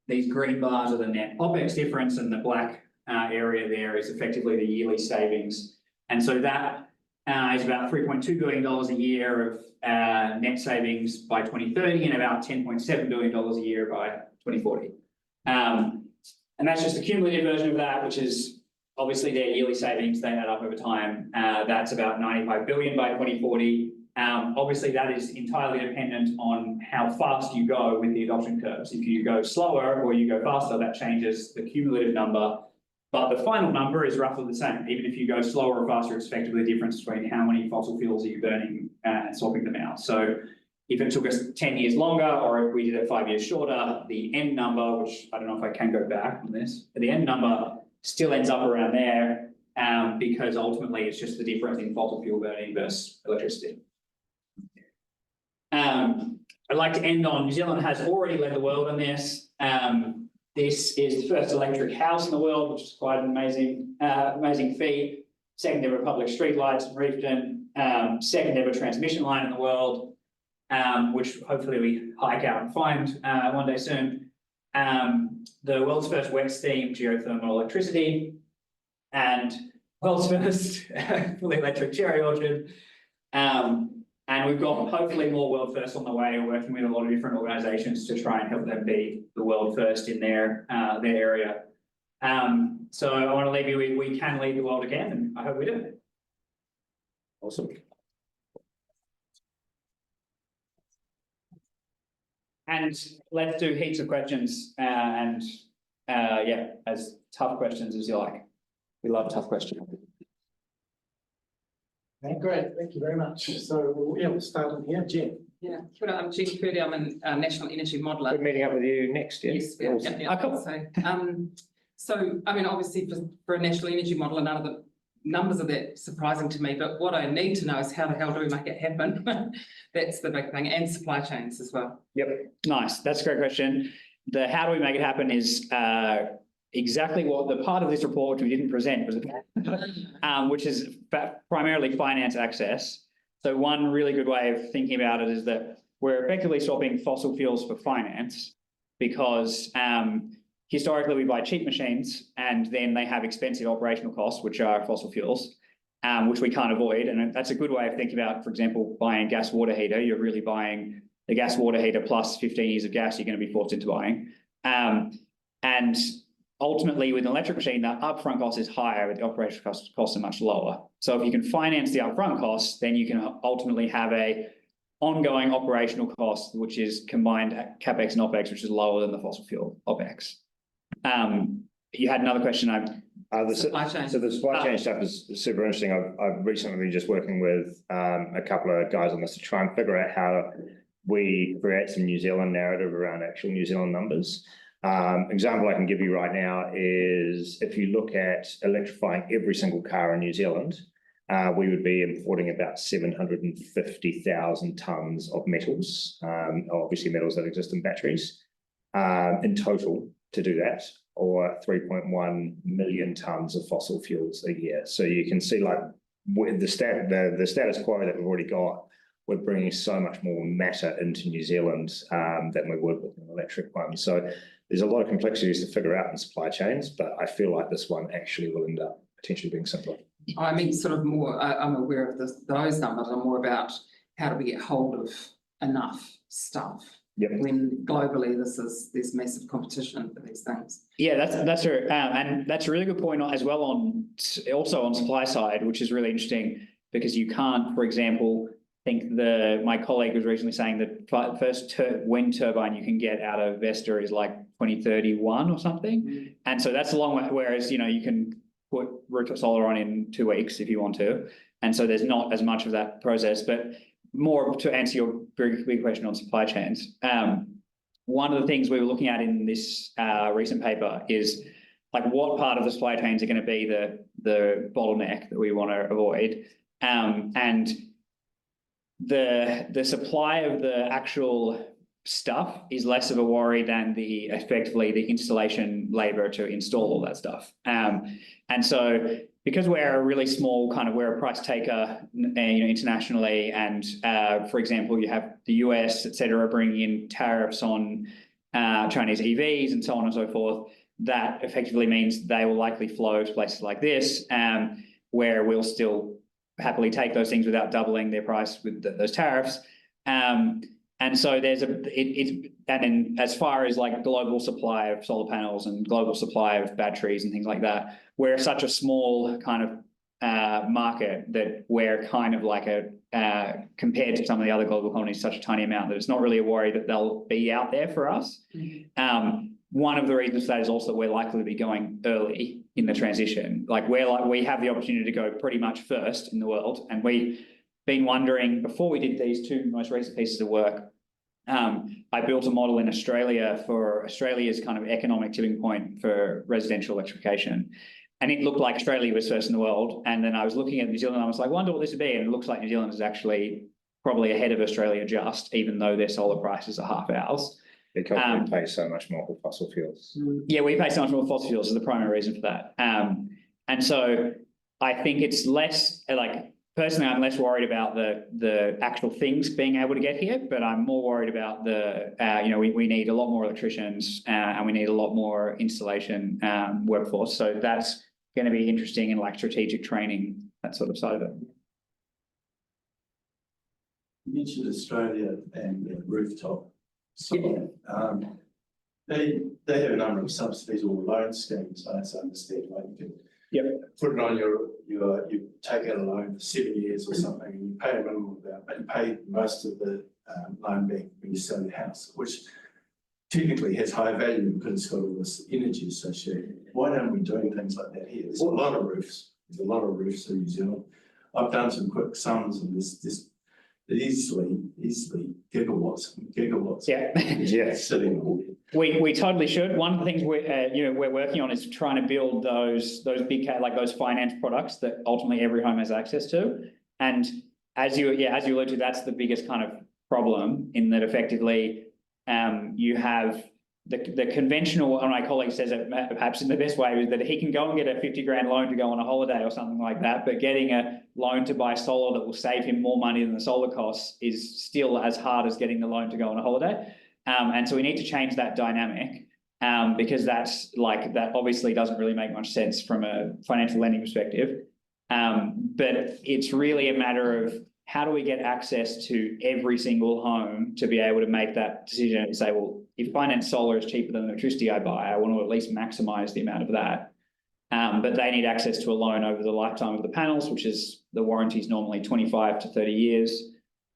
These green bars are the net OPEX difference, and the black area there is effectively the yearly savings. And so that is about $3.2 billion a year of net savings by 2030 and about $10.7 billion a year by 2040. And that's just the cumulative version of that, which is obviously their yearly savings. They add up over time. That's about $95 billion by 2040. Obviously, that is entirely dependent on how fast you go with the adoption curves. If you go slower or you go faster, that changes the cumulative number. But the final number is roughly the same. Even if you go slower or faster, it's effectively the difference between how many fossil fuels are you burning and swapping them out. So if it took us 10 years longer, or if we did it 5 years shorter, the end number, which I don't know if I can go back on this, but the end number still ends up around there, because ultimately it's just the difference in fossil fuel burning versus electricity. I'd like to end on New Zealand has already led the world on this. This is the first electric house in the world, which is quite an amazing feat. Second ever public streetlights in Reefton. Second ever transmission line in the world, which hopefully we hike out and find one day soon. The world's first wet steam geothermal electricity, and world's first fully electric cherry orchard. And we've got hopefully more world firsts on the way, working with a lot of different organisations to try and help them be the world first in their area. So I want to leave you with, we can lead the world again, and I hope we do. Awesome. And let's do heaps of questions, and yeah, as tough questions as you like. We love tough questions. Okay, great, thank you very much. So yeah, we'll start in here, Jen. Yeah, kia ora, I'm Jen Purdy. I'm a National Energy Modeller. We're meeting up with you next, yeah? Yes, yeah, Awesome. yeah. Cool. So, I mean, obviously for a National Energy Modeller, none of the numbers are that surprising to me, but what I need to know is how the hell do we make it happen? That's the big thing, and supply chains as well. Yep, nice. That's a great question. The how do we make it happen is exactly what the part of this report which we didn't present was about, which is primarily finance access. So one really good way of thinking about it is that we're effectively swapping fossil fuels for finance, because historically we buy cheap machines and then they have expensive operational costs, which are fossil fuels, which we can't avoid. And that's a good way of thinking about, for example, buying a gas water heater. You're really buying the gas water heater plus 15 years of gas you're going to be forced into buying. And ultimately, with an electric machine, the upfront cost is higher, but the operational costs are much lower. So if you can finance the upfront costs, then you can ultimately have a ongoing operational cost, which is combined capex and opex, which is lower than the fossil fuel opex. You had another question. Supply chain. So the supply chain stuff is super interesting. I've recently been just working with a couple of guys on this to try and figure out how we create some New Zealand narrative around actual New Zealand numbers. Example I can give you right now is if you look at electrifying every single car in New Zealand, we would be importing about 750,000 tonnes of metals, obviously metals that exist in batteries, in total to do that, or 3.1 million tonnes of fossil fuels a year. So you can see, like, with the status quo that we've already got, we're bringing so much more matter into New Zealand than we would with an electric one. So there's a lot of complexities to figure out in supply chains, but I feel like this one actually will end up potentially being simpler. I mean, sort of more, I'm aware of those numbers. I'm more about how do we get hold of enough stuff Yep. When globally there's massive competition for these things. Yeah, that's true. And that's a really good point as well also on supply side, which is really interesting because you can't, for example, my colleague was recently saying that first wind turbine you can get out of Vesta is like 2031 or something. And so that's a long way, whereas, you can put rooftop solar on in 2 weeks if you want to. And so there's not as much of that process, but more to answer your very big question on supply chains. One of the things we were looking at in this recent paper is like what part of the supply chains are going to be the bottleneck that we want to avoid. And the supply of the actual stuff is less of a worry than effectively the installation labor to install all that stuff. And so because we're a really small we're a price taker, internationally, and for example, you have the US, et cetera, bringing in tariffs on Chinese EVs and so on and so forth. That effectively means they will likely flow to places like this, where we'll still happily take those things without doubling their price with those tariffs. And so and then as far as like global supply of solar panels and global supply of batteries and things like that, we're such a small kind of market that we're kind of like compared to some of the other global economies, such a tiny amount that it's not really a worry that they'll be out there for us. One of the reasons for that is also that we're likely to be going early in the transition. We have the opportunity to go pretty much first in the world, and we've been wondering before we did these 2 most recent pieces of work. I built a model in Australia for Australia's kind of economic tipping point for residential electrification. And it looked like Australia was first in the world. And then I was looking at New Zealand, and I was like, wonder what this would be. And it looks like New Zealand is actually probably ahead of Australia even though their solar prices are half ours. Because we pay so much more for fossil fuels. Yeah, we pay so much more for fossil fuels is the primary reason for that. And so I think it's less personally, I'm less worried about the actual things being able to get here, but I'm more worried about we need a lot more electricians and we need a lot more installation workforce. So that's going to be interesting in strategic training, that sort of side of it. You mentioned Australia and rooftop solar. They have a number of subsidies or loan schemes, I understand. You can put it on you take out a loan for 7 years or something, and you pay a minimum amount, but you pay most of the loan back when you sell your house, which technically has high value because it's got all this energy associated. Why aren't we doing things like that here? There's a lot of roofs. There's a lot of roofs in New Zealand. I've done some quick sums, and there's easily gigawatts. Yeah. Sitting on there. We totally should. One of the things we're working on is trying to build those big those finance products that ultimately every home has access to. And as you alluded to, that's the biggest kind of problem in that effectively you have the conventional, and my colleague says it perhaps in the best way, is that he can go and get a 50 grand loan to go on a holiday or something like that, but getting a loan to buy solar that will save him more money than the solar costs is still as hard as getting the loan to go on a holiday. And so we need to change that dynamic because that obviously doesn't really make much sense from a financial lending perspective. But it's really a matter of how do we get access to every single home to be able to make that decision and say, well, if finance solar is cheaper than the electricity I buy, I want to at least maximize the amount of that. But they need access to a loan over the lifetime of the panels, which is the warranty is normally 25 to 30 years.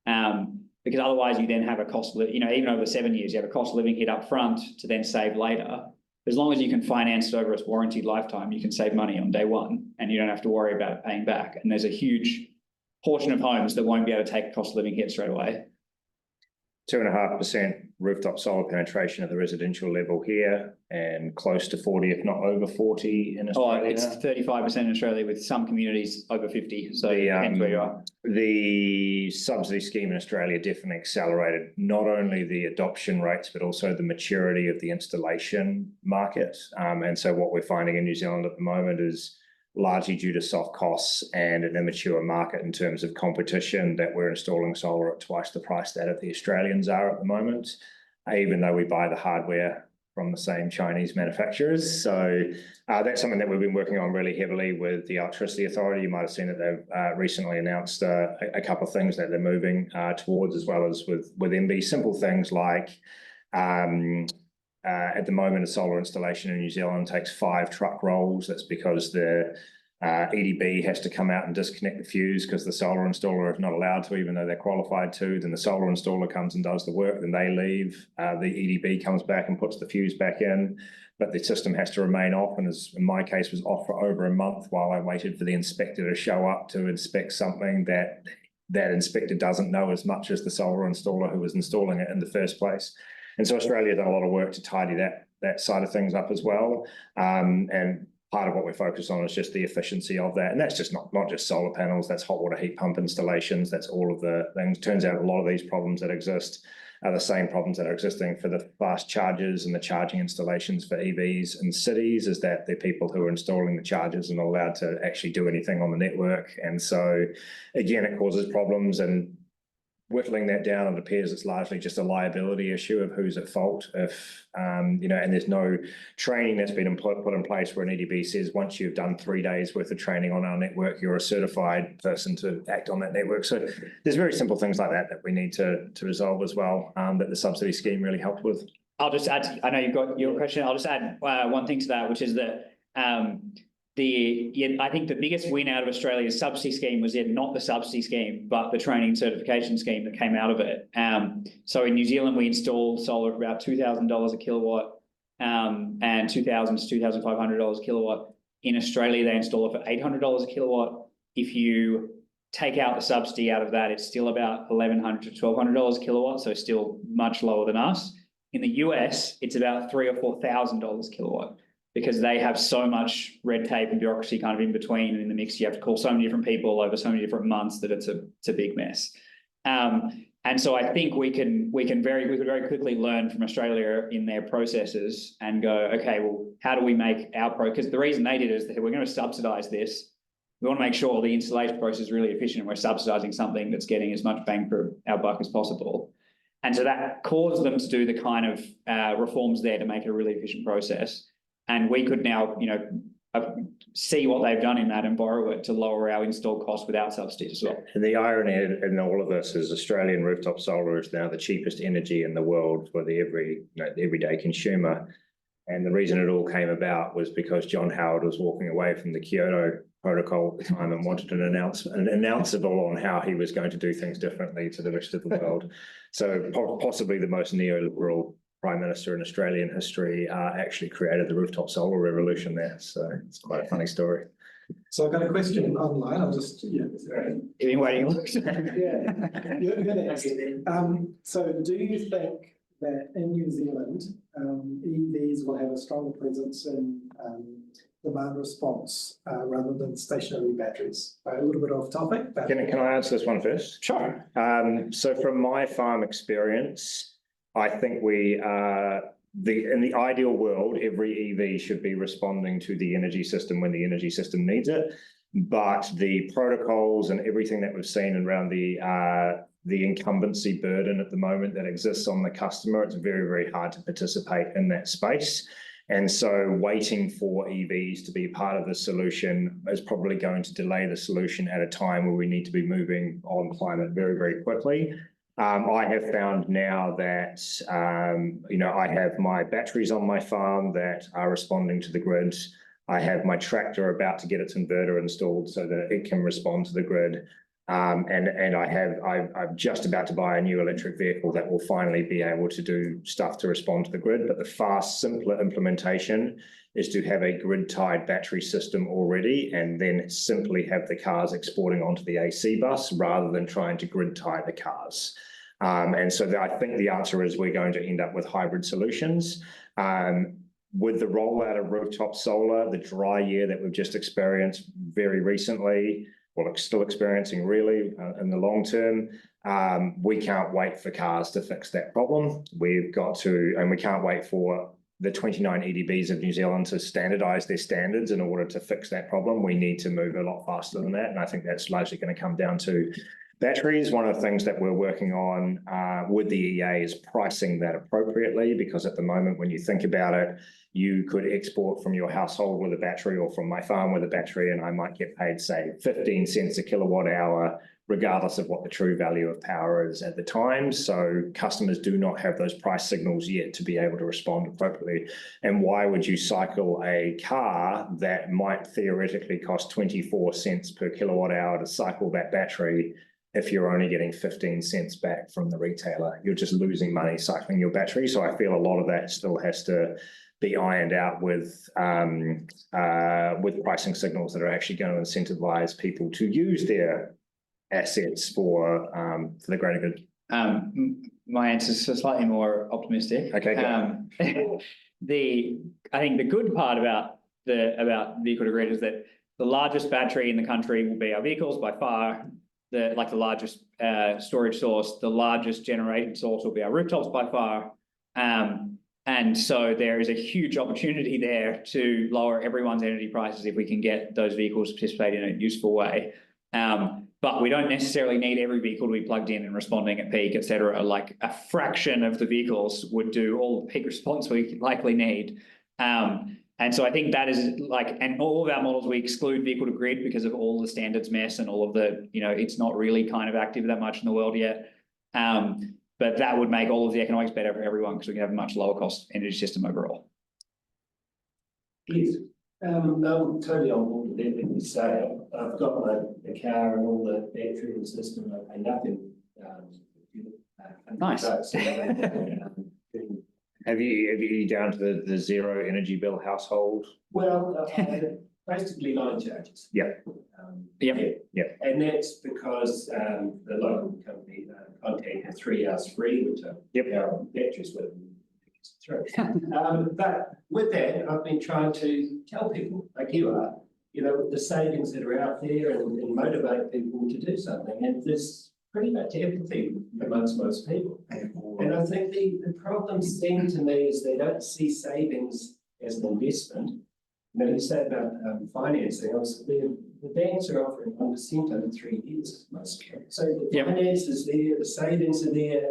Because otherwise you then have a cost of, even over 7 years, you have a cost of living hit up front to then save later. As long as you can finance it over its warranted lifetime, you can save money on day one and you don't have to worry about paying back. And there's a huge portion of homes that won't be able to take a cost of living hit straight away. 2.5% rooftop solar penetration at the residential level here, and close to 40, if not over 40 in Australia. It's 35% in Australia, with some communities over 50. So depends where you are. The subsidy scheme in Australia definitely accelerated not only the adoption rates, but also the maturity of the installation market. And so what we're finding in New Zealand at the moment is largely due to soft costs and an immature market in terms of competition, that we're installing solar at twice the price that of the Australians are at the moment, even though we buy the hardware from the same Chinese manufacturers. So that's something that we've been working on really heavily with the Electricity Authority. You might have seen that they've recently announced a couple of things that they're moving towards, as well as with MB. Simple things like at the moment, a solar installation in New Zealand takes 5 truck rolls. That's because the EDB has to come out and disconnect the fuse because the solar installer is not allowed to, even though they're qualified to. Then the solar installer comes and does the work, then they leave. The EDB comes back and puts the fuse back in, but the system has to remain off, and as in my case was off for over a month while I waited for the inspector to show up to inspect something that inspector doesn't know as much as the solar installer who was installing it in the first place. And so Australia done a lot of work to tidy that side of things up as well. And part of what we're focused on is just the efficiency of that. And that's just not just solar panels, that's hot water heat pump installations, that's all of the things. Turns out a lot of these problems that exist are the same problems that are existing for the fast chargers and the charging installations for EVs in cities, is that the people who are installing the chargers are not allowed to actually do anything on the network. And so again, it causes problems, and whittling that down, it appears it's largely just a liability issue of who's at fault if, and there's no training that's been put in place where an EDB says, once you've done 3 days worth of training on our network, you're a certified person to act on that network. So there's very simple things like that we need to resolve as well, that the subsidy scheme really helped with. I'll just add, I know you've got your question, I'll just add one thing to that, which is that I think the biggest win out of Australia's subsidy scheme was not the subsidy scheme, but the training certification scheme that came out of it. So in New Zealand, we installed solar for about $2,000 a kilowatt, and $2,000 to $2,500 a kilowatt. In Australia, they install it for $800 a kilowatt. If you take out the subsidy out of that, it's still about $1,100 to $1,200 a kilowatt, so still much lower than us. In the US, it's about $3,000 or $4,000 a kilowatt, because they have so much red tape and bureaucracy kind of in between, and in the mix you have to call so many different people over so many different months that it's a big mess. And so I think we could very quickly learn from Australia in their processes and go, okay, well, how do we make because the reason they did it is that we're going to subsidise this. We want to make sure the installation process is really efficient, and we're subsidising something that's getting as much bang for our buck as possible. And so that caused them to do the kind of reforms there to make it a really efficient process. And we could now, see what they've done in that and borrow it to lower our install costs without subsidies as well. And the irony in all of this is Australian rooftop solar is now the cheapest energy in the world for the everyday consumer. And the reason it all came about was because John Howard was walking away from the Kyoto Protocol at the time and wanted an announceable on how he was going to do things differently to the rest of the world. So possibly the most neoliberal Prime Minister in Australian history actually created the rooftop solar revolution there. So it's quite a funny story. So I've got a question online. I'll just, You've been waiting. You're next. So do you think that in New Zealand, EVs will have a stronger presence in demand response rather than stationary batteries? A little bit off topic, but... Can I answer this one first? Sure. So from my farm experience, I think in the ideal world, every EV should be responding to the energy system when the energy system needs it. But the protocols and everything that we've seen around the incumbency burden at the moment that exists on the customer, it's very, very hard to participate in that space. And so waiting for EVs to be part of the solution is probably going to delay the solution at a time where we need to be moving on climate very, very quickly. I have found now that, I have my batteries on my farm that are responding to the grid. I have my tractor about to get its inverter installed so that it can respond to the grid. And I'm just about to buy a new electric vehicle that will finally be able to do stuff to respond to the grid. But the fast, simpler implementation is to have a grid-tied battery system already and then simply have the cars exporting onto the AC bus rather than trying to grid-tie the cars. And so I think the answer is we're going to end up with hybrid solutions. With the rollout of rooftop solar, the dry year that we've just experienced very recently, well, still experiencing really in the long term, we can't wait for cars to fix that problem. We've got to, and we can't wait for the 29 EDBs of New Zealand to standardise their standards in order to fix that problem. We need to move a lot faster than that. And I think that's largely going to come down to Batteries, one of the things that we're working on with the EA is pricing that appropriately, because at the moment, when you think about it, you could export from your household with a battery or from my farm with a battery, and I might get paid, say, 15 cents a kilowatt hour, regardless of what the true value of power is at the time. So customers do not have those price signals yet to be able to respond appropriately. And why would you cycle a car that might theoretically cost 24 cents per kilowatt hour to cycle that battery if you're only getting 15 cents back from the retailer? You're just losing money cycling your battery. So I feel a lot of that still has to be ironed out with pricing signals that are actually going to incentivize people to use their assets for the greater good. My answer is slightly more optimistic. Okay. I think the good part about vehicle to grid is that the largest battery in the country will be our vehicles by far. The largest storage source, the largest generating source will be our rooftops by far. And so there is a huge opportunity there to lower everyone's energy prices if we can get those vehicles to participate in a useful way. But we don't necessarily need every vehicle to be plugged in and responding at peak, et cetera. Like a fraction of the vehicles would do all the peak response we likely need. And so I think that is and all of our models, we exclude vehicle to grid because of all the standards mess and all of the, it's not really kind of active that much in the world yet. But that would make all of the economics better for everyone because we can have a much lower cost energy system overall. Yes, I'm totally on board with everything you say. I've got the car and all the battery and system. I pay nothing. Nice. Have you down to the zero energy bill household? Well, basically line charges. Yeah. Yeah. And that's because the local company Contact has 3 hours free, which are batteries with. But with that, I've been trying to tell people like you are, the savings that are out there and motivate people to do something. And there's pretty much empathy amongst most people. And I think the problem seem to me is they don't see savings as an investment. You say about financing, the banks are offering 1% over 3 years, most people. So the finance is there, the savings are there,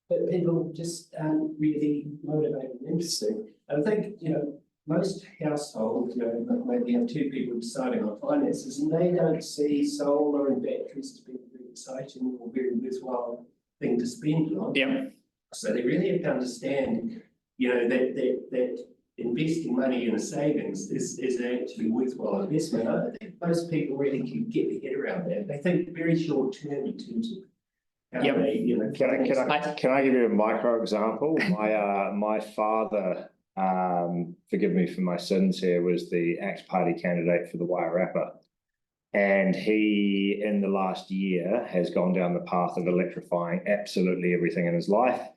but people just aren't really motivated and interested. I think, most households, maybe have 2 people deciding on finances, and they don't see solar and batteries as being very exciting or very worthwhile thing to spend on. Yeah. So they really have to understand, that investing money in a savings is actually worthwhile investment. I don't think most people really can get their head around that. They think very short term in terms of how they, Can I give you a micro example? My father, forgive me for my sins here, was the Axe Party candidate for the Wairarapa. And he, in the last year, has gone down the path of electrifying absolutely everything in his life,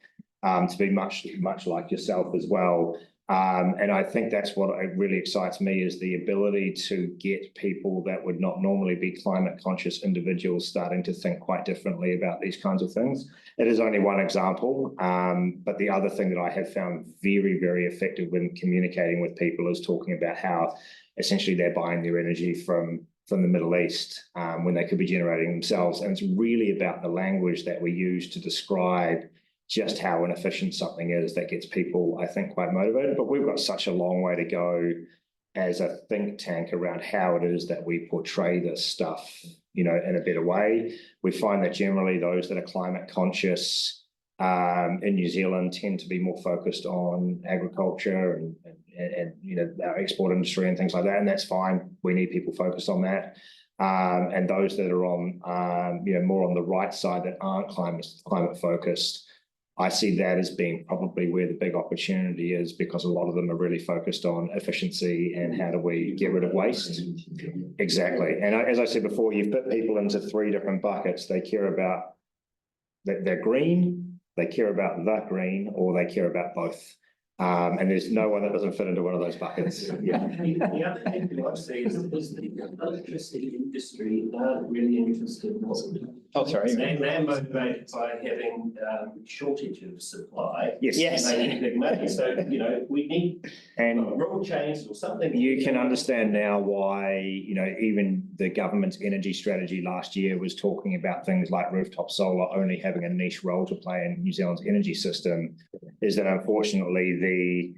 to be much like yourself as well. And I think that's what really excites me, is the ability to get people that would not normally be climate conscious individuals starting to think quite differently about these kinds of things. It is only one example, but the other thing that I have found very, very effective when communicating with people is talking about how essentially they're buying their energy from the Middle East when they could be generating themselves. And it's really about the language that we use to describe just how inefficient something is that gets people, I think, quite motivated. But we've got such a long way to go as a think tank around how it is that we portray this stuff, in a better way. We find that generally those that are climate conscious in New Zealand tend to be more focused on agriculture and our export industry and things like that. And that's fine. We need people focused on that. And those that are on, more on the right side that aren't climate focused, I see that as being probably where the big opportunity is, because a lot of them are really focused on efficiency and how do we get rid of waste. Exactly. And as I said before, you've put people into 3 different buckets. They care about that they're green, they care about the green, or they care about both. And there's no one that doesn't fit into one of those buckets. Yeah. The other thing that I see is the electricity industry aren't really interested in what we do. Oh, sorry. They're motivated by having shortage of supply. Yes. They need big money, so, you know, we need And rule change or something. you can understand now why, you know, even the government's energy strategy last year was talking about things like rooftop solar only having a niche role to play in New Zealand's energy system, is that unfortunately the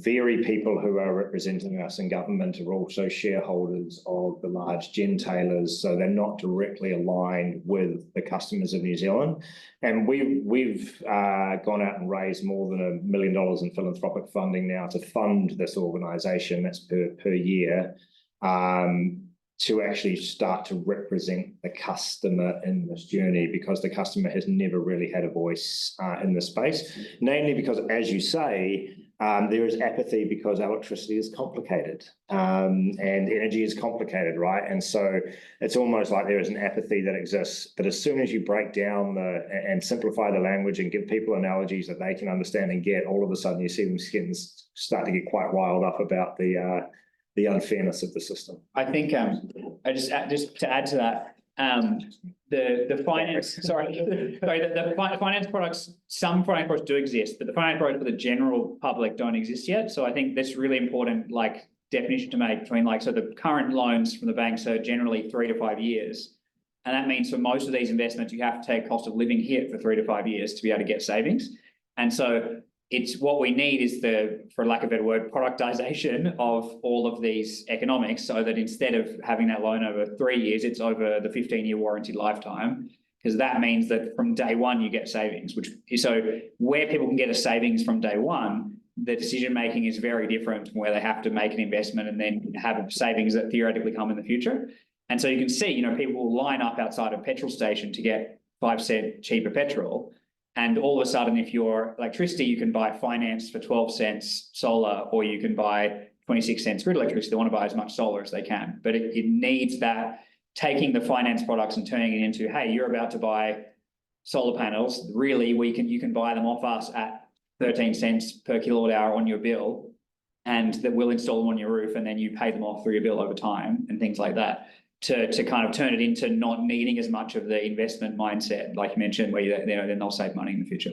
very people who are representing us in government are also shareholders of the large gentailers, so they're not directly aligned with the customers of New Zealand. And we've gone out and raised more than $1 million in philanthropic funding now to fund this organisation. That's per year. To actually start to represent the customer in this journey, because the customer has never really had a voice in this space, namely because, as you say, there is apathy because electricity is complicated and energy is complicated, right? And so it's almost like there is an apathy that exists. But as soon as you break down and simplify the language and give people analogies that they can understand and get, all of a sudden you see them start to get quite riled up about the unfairness of the system. I think just to add to that, the finance the finance products, some finance products do exist, but the finance products for the general public don't exist yet. So I think that's really important, like, definition to make between, like, so the current loans from the banks are generally 3 to 5 years, and that means for most of these investments you have to take cost of living hit for 3 to 5 years to be able to get savings. And so it's what we need is for lack of a better word, productization of all of these economics, so that instead of having that loan over 3 years, it's over the 15-year warranty lifetime, because that means that from day one you get savings, so where people can get a savings from day one, the decision making is very different from where they have to make an investment and then have savings that theoretically come in the future. And so you can see, you know, people will line up outside a petrol station to get 5 cent cheaper petrol. And all of a sudden, if your electricity, you can buy finance for 12 cents solar, or you can buy 26 cents grid electricity. They want to buy as much solar as they can. But it needs that, taking the finance products and turning it into, hey, you're about to buy solar panels. Really, you can buy them off us at 13 cents per kilowatt hour on your bill, and that we'll install them on your roof, and then you pay them off through your bill over time and things like that. To kind of turn it into not needing as much of the investment mindset, like you mentioned, where then they'll save money in the future.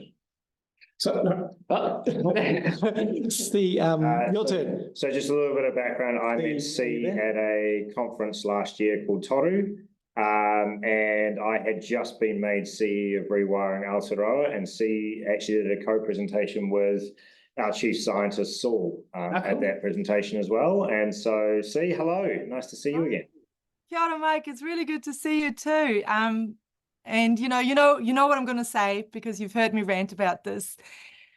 So it's your turn. So just a little bit of background. I met C at a conference last year called Toru, and I had just been made CEO of Rewiring Aotearoa, and C actually did a co-presentation with our chief scientist Saul at that presentation as well. And so C, hello, nice to see you again. Kia ora, Mike. It's really good to see you too. And you know what I'm going to say, because you've heard me rant about this,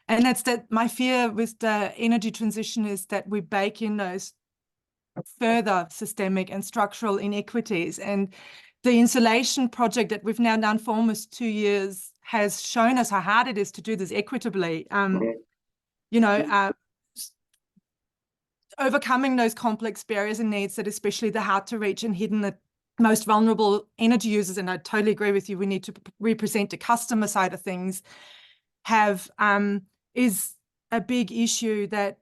and that's that my fear with the energy transition is that we bake in those further systemic and structural inequities. And the insulation project that we've now done for almost 2 years has shown us how hard it is to do this equitably. Overcoming those complex barriers and needs that especially the hard to reach and hidden, the most vulnerable energy users, and I totally agree with you, we need to represent the customer side of things, is a big issue, that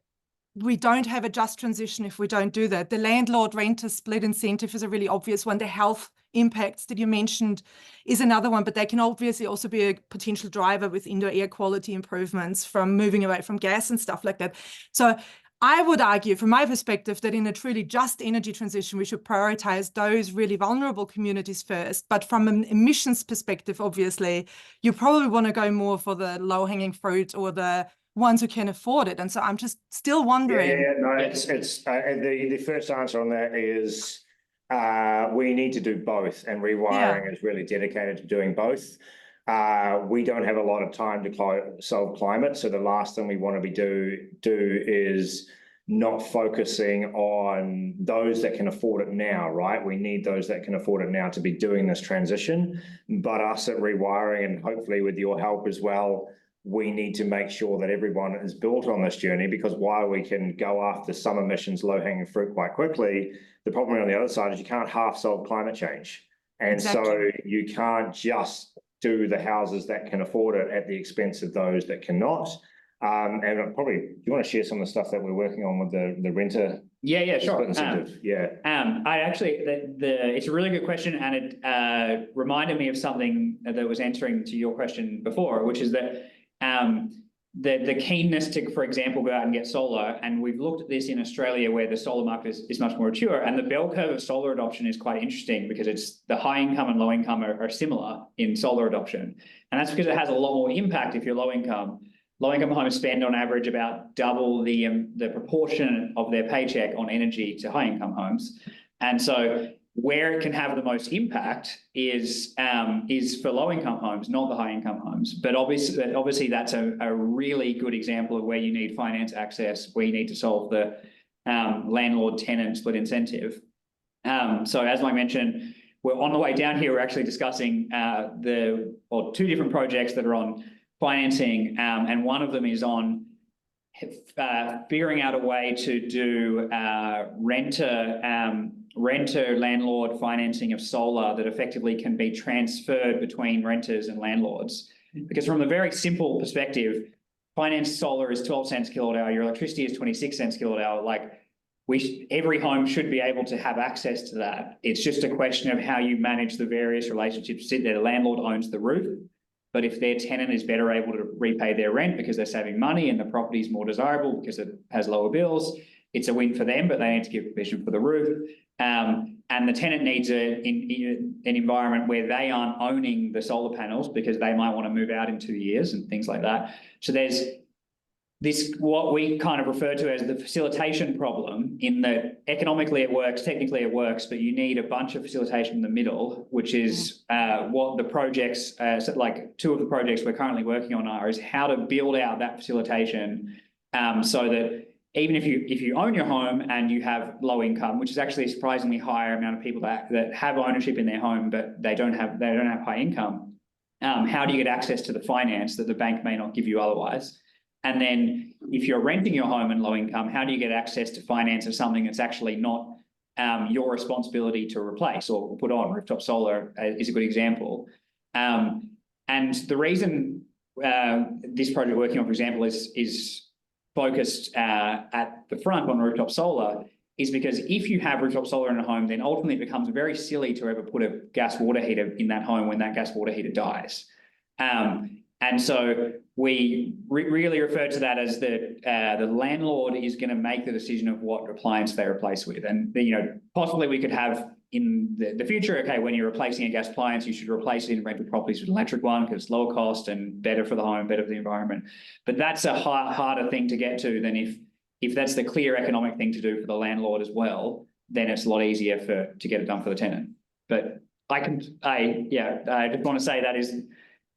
we don't have a just transition if we don't do that. The landlord-renter split incentive is a really obvious one. The health impacts that you mentioned is another one, but they can obviously also be a potential driver with indoor air quality improvements from moving away from gas and stuff like that. So I would argue, from my perspective, that in a truly just energy transition, we should prioritize those really vulnerable communities first. But from an emissions perspective, obviously, you probably want to go more for the low-hanging fruit or the ones who can afford it. And so I'm just still wondering. It's the first answer on that is we need to do both, and Rewiring is really dedicated to doing both. We don't have a lot of time to solve climate, so the last thing we want to do is not focusing on those that can afford it now, right? We need those that can afford it now to be doing this transition. But us at Rewiring, and hopefully with your help as well, we need to make sure that everyone is built on this journey, because while we can go after some emissions, low-hanging fruit quite quickly, the problem on the other side is you can't half solve climate change. And so you can't just do the houses that can afford it at the expense of those that cannot. And probably, do you want to share some of the stuff that we're working on with the renter? Yeah, sure. split incentive? Yeah. I actually, it's a really good question, and it reminded me of something that was answering to your question before, which is that the keenness to, for example, go out and get solar, and we've looked at this in Australia where the solar market is much more mature, and the bell curve of solar adoption is quite interesting because it's the high income and low income are similar in solar adoption, and that's because it has a lot more impact if you're low income. Low-income homes spend on average about double the proportion of their paycheck on energy to high-income homes. And so where it can have the most impact is for low-income homes, not the high-income homes. But obviously that's a really good example of where you need finance access, where you need to solve the landlord-tenant split incentive. So as I mentioned, we're on the way down here, we're actually discussing two different projects that are on financing, and one of them is on figuring out a way to do renter landlord financing of solar that effectively can be transferred between renters and landlords. Because from a very simple perspective, financed solar is 12 cents kilowatt hour, your electricity is 26 cents kilowatt hour. Like every home should be able to have access to that. It's just a question of how you manage the various relationships. The landlord owns the roof, but if their tenant is better able to repay their rent because they're saving money and the property is more desirable because it has lower bills, it's a win for them, but they need to give permission for the roof. And the tenant needs an environment where they aren't owning the solar panels because they might want to move out in 2 years and things like that. So there's this, what we kind of refer to as the facilitation problem, in that economically it works, technically it works, but you need a bunch of facilitation in the middle, which is what the projects, like two of the projects we're currently working on is how to build out that facilitation so that even if you own your home and you have low income, which is actually a surprisingly higher amount of people that have ownership in their home, but they don't have high income, how do you get access to the finance that the bank may not give you otherwise? And then if you're renting your home and low income, how do you get access to finance of something that's actually not your responsibility to replace or put on? Rooftop solar is a good example. And the reason this project we're working on, for example, is focused at the front on rooftop solar is because if you have rooftop solar in a home, then ultimately it becomes very silly to ever put a gas water heater in that home when that gas water heater dies. And so we really refer to that as the landlord is going to make the decision of what appliance they replace with. And, possibly we could have in the future, okay, when you're replacing a gas appliance, you should replace it in rental properties with an electric one because it's lower cost and better for the home, better for the environment. But that's a harder thing to get to than if that's the clear economic thing to do for the landlord as well, then it's a lot easier to get it done for the tenant. But I just want to say that is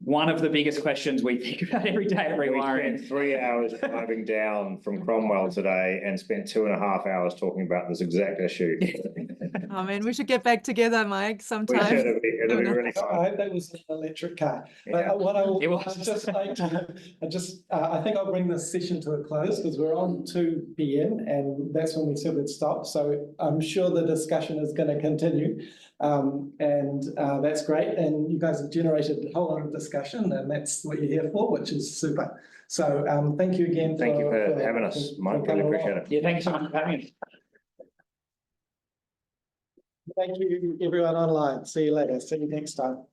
one of the biggest questions we think about every day at Rewiring. We spent 3 hours driving down from Cromwell today and spent 2.5 hours talking about this exact issue. Oh man, we should get back together, Mike, sometime. We should. It'll be really I fun. hope that was an electric car. Yeah. But what It was. I just like to, I think I'll bring this session to a close because we're on 2 p.m. and that's when we said we'd stop. So I'm sure the discussion is going to continue. That's great. And you guys have generated a whole lot of discussion and that's what you're here for, which is super. So thank you again. Thank you for having us, Mike. Really appreciate it. Yeah, thank you so much for having us. Thank you, everyone online. See you later. See you next time.